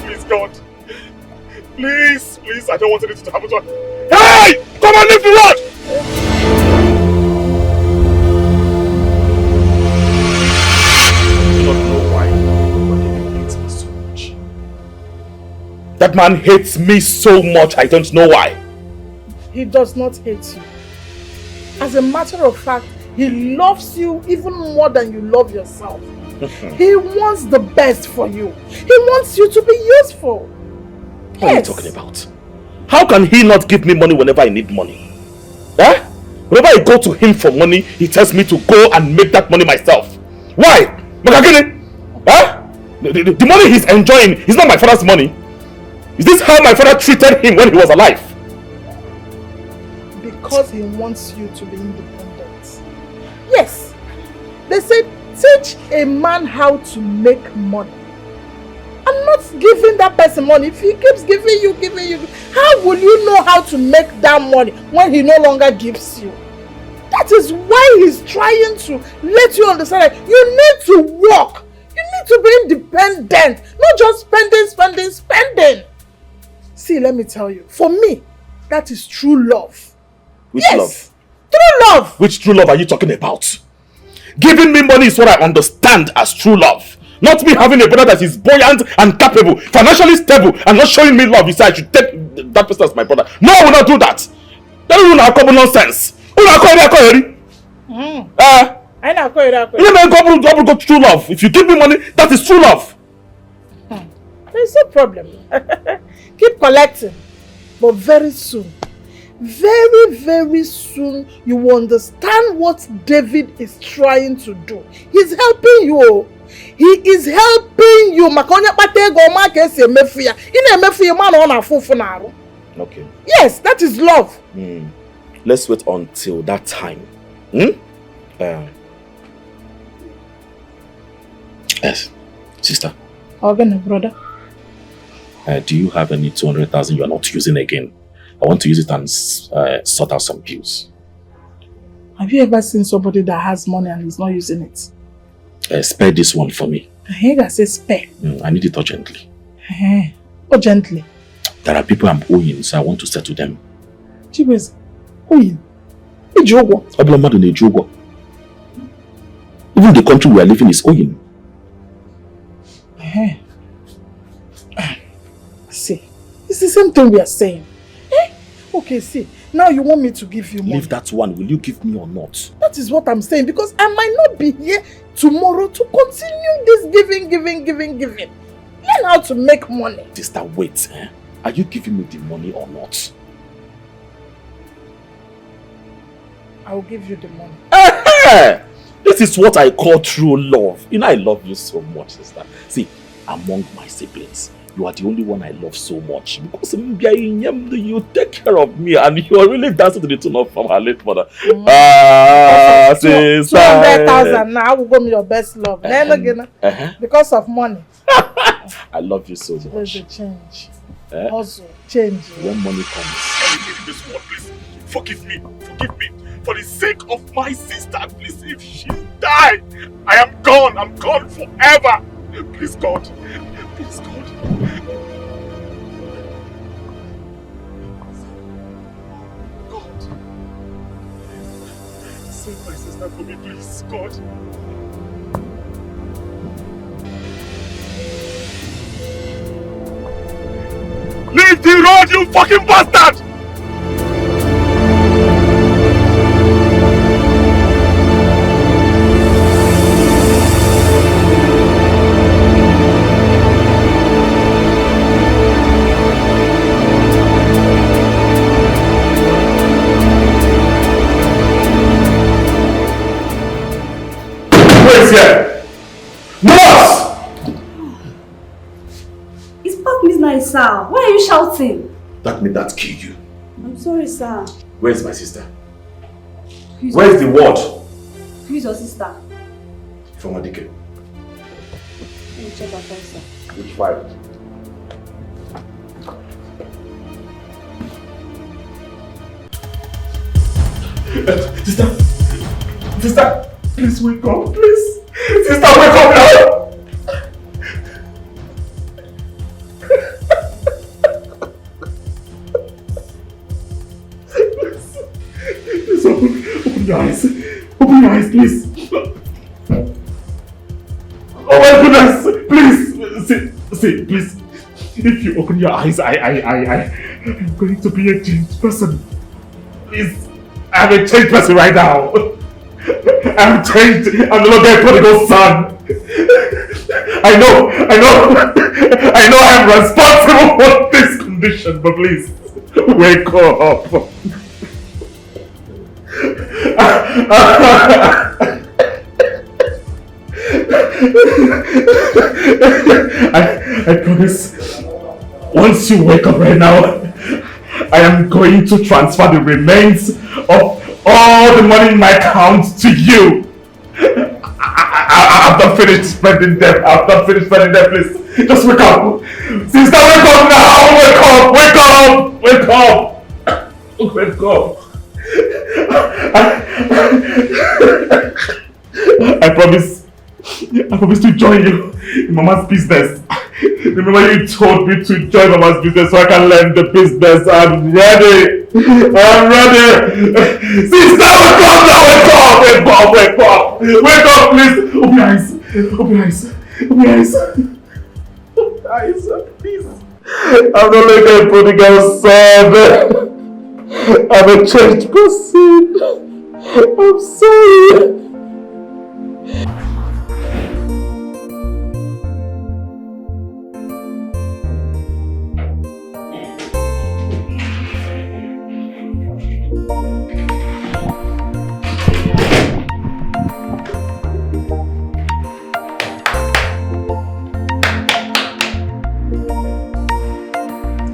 Please, God. Please, I don't want anything to happen to her. Hey! Come on, leave the road! I do not know why, but he hates me so much. That man hates me so much, I don't know why. He does not hate you. As a matter of fact, he loves you even more than you love yourself. He wants the best for you. He wants you to be useful. What are you talking about? How can he not give me money whenever I need money? Eh? Whenever I go to him for money, he tells me to go and make that money myself. Why? Makagini? Eh? The money he's enjoying is not my father's money. Is this how my father treated him when he was alive? Because he wants you to be independent. Yes. They said, teach a man how to make money. I'm not giving that person money. If he keeps giving you, how will you know how to make that money when he no longer gives you? That is why he's trying to let you understand that you need to work. You need to be independent. Not just spending. See, let me tell you. For me, that is true love. Which yes, love? True love. Which true love are you talking about? Giving me money is what I understand as true love. Not me having a brother that is buoyant and capable, financially stable, and not showing me love. You say I should take that person as my brother. No, I will not do that. That is not common nonsense. I know go true love. If you give me money, that is true love. There's no problem. Keep collecting. But very soon, very soon, you will understand what David is trying to do. He's helping you. He is helping you. Okay. Yes, that is love. Let's wait until that time. Yes, sister. Okay, brother. Do you have any 200,000 you are not using again? I want to use it and sort out some bills. Have you ever seen somebody that has money and is not using it? Spare this one for me. I hear that say spare. I need it urgently. Urgently? There are people I'm owing, so I want to settle them. Chibes, owing? Ejogwo? Even the country we are living is owing. See, it's the same thing we are saying. Okay, see, now you want me to give you money. Leave that one. Will you give me or not? That is what I'm saying, because I might not be here tomorrow to continue this giving. Learn how to make money. Sister, wait. Are you giving me the money or not? I will give you the money. This is what I call true love. You know I love you so much, sister. See, among my siblings, you are the only one I love so much because you take care of me and you are really dancing to the tune of from her late mother. Sister. 200,000 now, I will go me your best love. Because of money. I love you so much. There's a change. Also, change. When money comes. This one, please. Forgive me. For the sake of my sister, please, if she died, I am gone. I'm gone forever. Please, God. Please, God. God. Save my sister for me, please, God. Leave the road, you fucking bastard! nothing. That made that kill you. I'm sorry, sir. Where's my sister? Who's Where's the ward? Who's your sister? From Adike. Let me check her phone, sir. Which file? Sister! Sister! Please wake up, please! Sister, wake up now! Please open your eyes. Open your eyes, please. Oh my goodness! Please! See, please. If you open your eyes, I'm going to be a changed person. Please. I'm a changed person right now. I'm changed. I'm no longer a prodigal son. I know I'm responsible for this condition, but please, wake up. I promise, once you wake up right now, I am going to transfer the remains of all the money in my account to you. I've not finished spending them. Please. Just wake up. Sister, wake up now. Wake up. I promise to join you in Mama's business. Remember you told me to join Mama's business so I can learn the business. I'm ready. Sister, wake up now. Wake up, please. Open your eyes, please. I'm no longer a prodigal son. I'm a changed person. I'm sorry.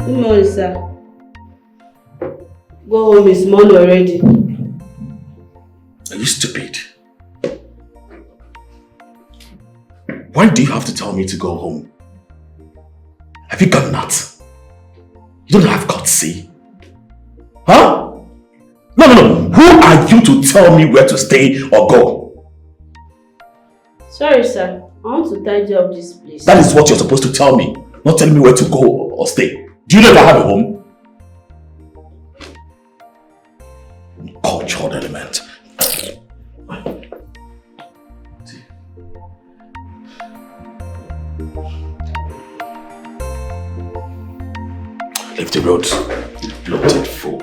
Good morning, sir. Go home, it's morning already. Are you stupid? Why do you have to tell me to go home? Have you got nuts? You don't have courtesy? Huh? No. Who are you to tell me where to stay or go? Sorry, sir. I want to tidy up this place. That is what you're supposed to tell me, not telling me where to go or stay. Do you never have a home? Cultured element. Leave the road, you bloated fool.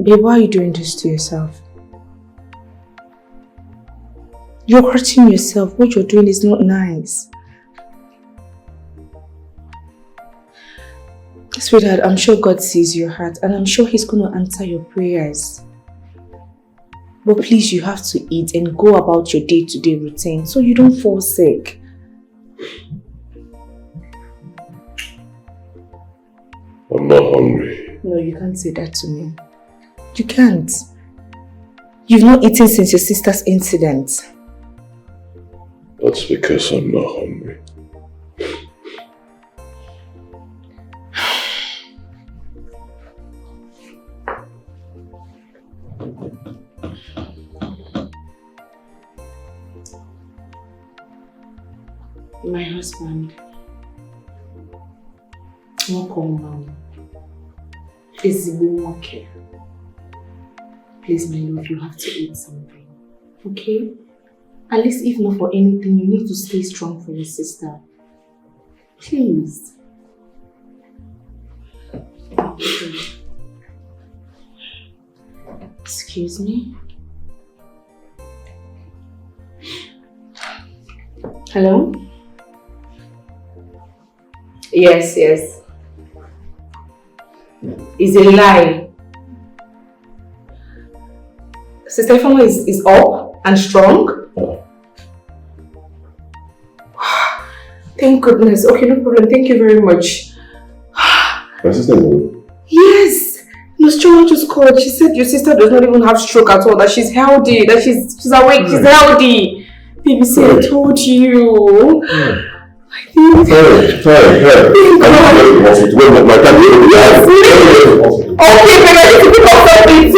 Babe, why are you doing this to yourself? You're hurting yourself. What you're doing is not nice. Sweetheart, I'm sure God sees your heart and I'm sure He's going to answer your prayers. But please, you have to eat and go about your day-to-day routine so you don't fall sick. I'm not hungry. No, you can't say that to me. You can't. You've not eaten since your sister's incident. That's because I'm not hungry. My husband. Welcome, okay. Please, my love, you have to eat something. Okay? At least if not for anything, you need to stay strong for your sister. Please. Excuse me? Hello? Yes. It's a lie. Sister Ifeoma is up and strong? Thank goodness. Okay, no problem. Thank you very much. My sister is awake? Yes! Nurse Choma just called. She said your sister does not even have stroke at all, that she's healthy, that she's awake, she's healthy. BBC, I told you. Sorry. Okay, but I need to pick up something too.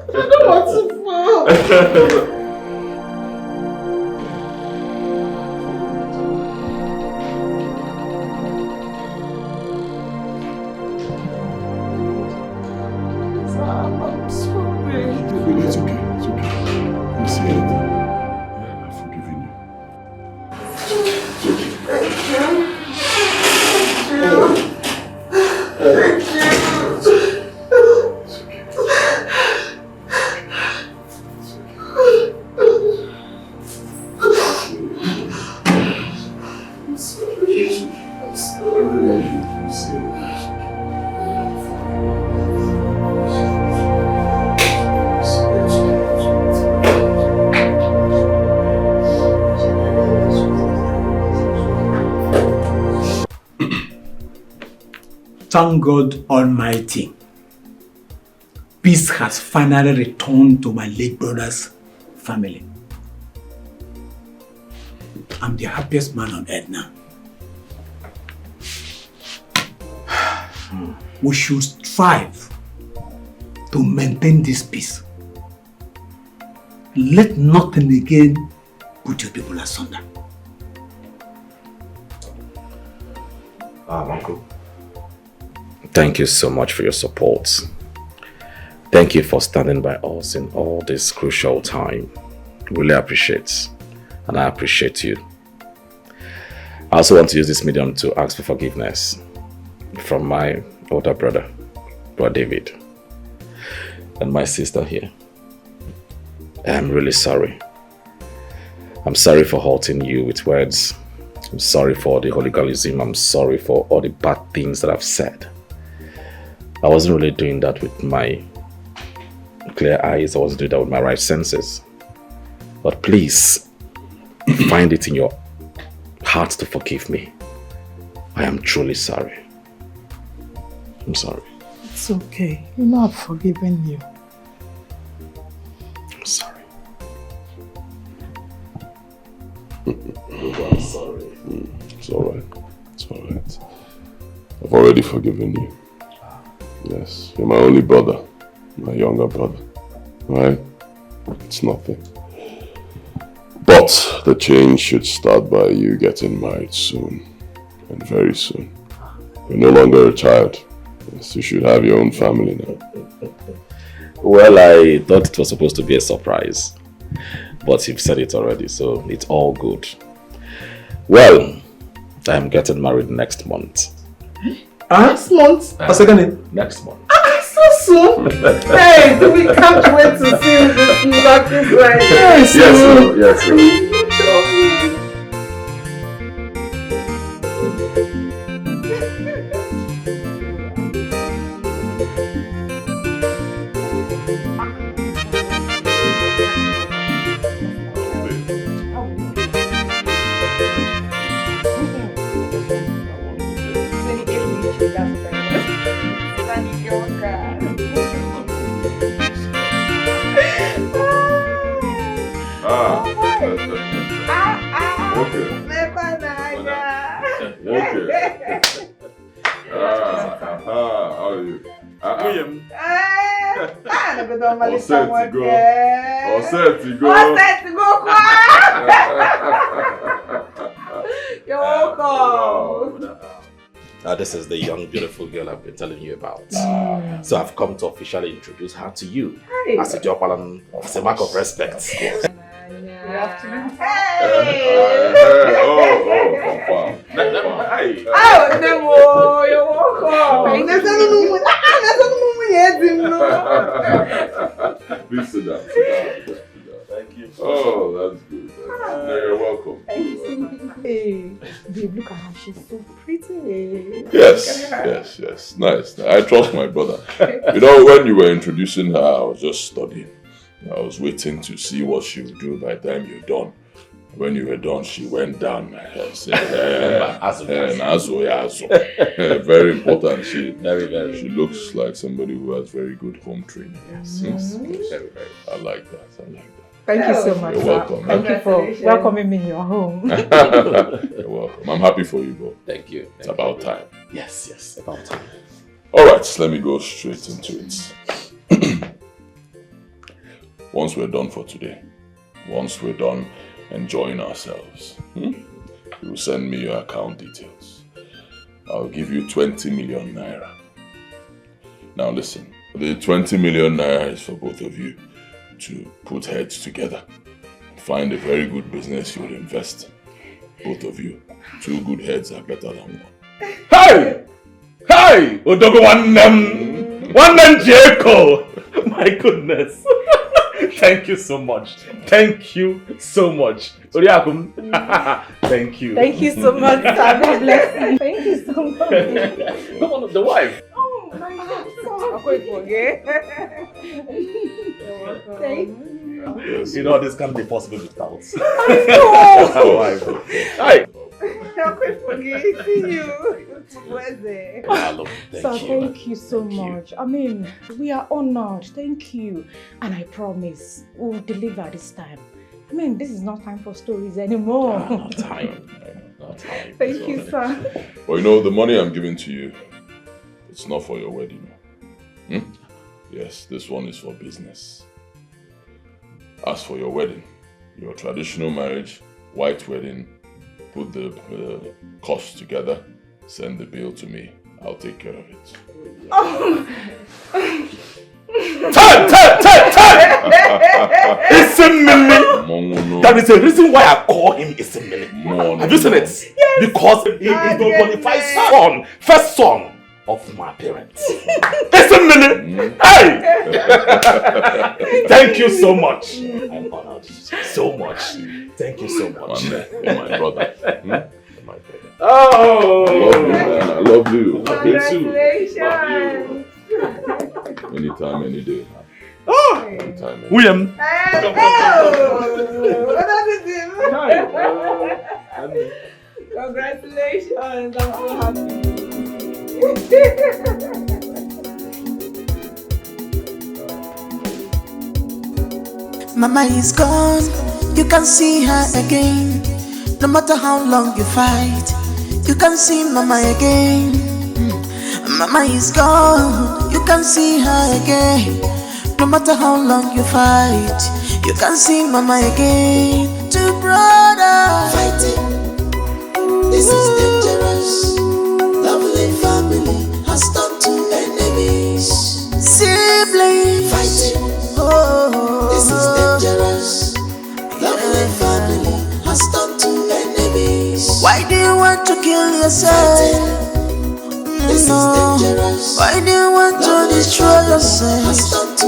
I don't want to fall. It's okay. You see anything? I've forgiven you. Thank God Almighty, peace has finally returned to my late brother's family. I'm the happiest man on earth now. We should strive to maintain this peace. Let nothing again put your people asunder. Uncle, thank you so much for your support. Thank you for standing by us in all this crucial time. Really appreciate, and I appreciate you. I also want to use this medium to ask for forgiveness from my older brother, Brother David, and my sister here. I'm really sorry. I'm sorry for hurting you with words. I'm sorry for the hooliganism. I'm sorry for all the bad things that I've said. I wasn't really doing that with my clear eyes. I wasn't doing that with my right senses. But please, find it in your heart to forgive me. I am truly sorry. I'm sorry. It's okay. You know I've forgiven you. I'm sorry. I'm sorry. It's alright. It's alright. I've already forgiven you. Yes, you're my only brother. My younger brother. Right? It's nothing. But the change should start by you getting married soon. And very soon. You're no longer a child. Yes, you should have your own family now. Well, I thought it was supposed to be a surprise. But you've said it already, so it's all good. Well, I'm getting married next month. Next month? Next month. So soon? Hey, we can't wait to see this lucky bride. Yes. How are you? Fine. All set to go. All set to go. All set to go. You're welcome. This is the young, beautiful girl I've been telling you about. So I've come to officially introduce her to you. Hey. As a Jopalan, as a mark of respect. Good afternoon. Hey! Oh, Nemo, you're welcome. Please sit down. Thank you. Oh, that's good. You're welcome. Hey, babe, look at her. She's so pretty. Yes. Nice. I trust my brother. You know, when you were introducing her, I was just studying. I was waiting to see what she would do by the time you're done. When you were done, she went down my head. Very important. She looks like somebody who has very good home training. Yes. Very. I like that. Thank you so much. You're welcome. Thank you for welcoming me in your home. You're welcome. I'm happy for you, bro. Thank you. It's about time. Yes, about time. Alright, let me go straight into it. Once we're done for today, once we're done enjoying ourselves, you will send me your account details. I'll give you 20 million naira. Now listen, the 20 million naira is for both of you to put heads together. Find a very good business you'll invest in. Both of you. 2 good heads are better than 1. Hey! Odogo one Jeko! My goodness. Thank you so much. Thank you so much. Oriakum. Thank you. Thank you so much. God bless you. Thank you so much. Come on, the wife. Oh my God. I'm going to forget. Thank you. Yes. You know, this can't be possible without. I know. Hi. I'm going to forget you. Hello. Thank you so much. I mean, we are honored. Thank you. And I promise we'll deliver this time. I mean, this is not time for stories anymore. Not time. Thank you, sir. Well, you know, the money I'm giving to you, it's not for your wedding. Yes, this one is for business. As for your wedding, your traditional marriage, white wedding, put the cost together, send the bill to me. I'll take care of it. Time! Isimili! That is the reason why I call him Isimili. Have you seen it? Yes. Because he is the qualified son, first son of my parents. Isimili! Hey! Thank you so much. I'm honored so much. Thank you so much. My brother. Oh! I love you. Congratulations. Anytime, any day. Anytime. William. Congratulations. I'm so happy. Mama is gone, you can see her again. No matter how long you fight, you can see Mama again. Mama is gone, you can see her again. No matter how long you fight, you can see Mama again. 2 brothers fighting, this is dangerous. Lovely family has turned to enemies. Siblings fighting, this is dangerous. Lovely family has turned to enemies. Why do you want to kill yourself? This is dangerous. Why do you want to destroy yourself? Has turned to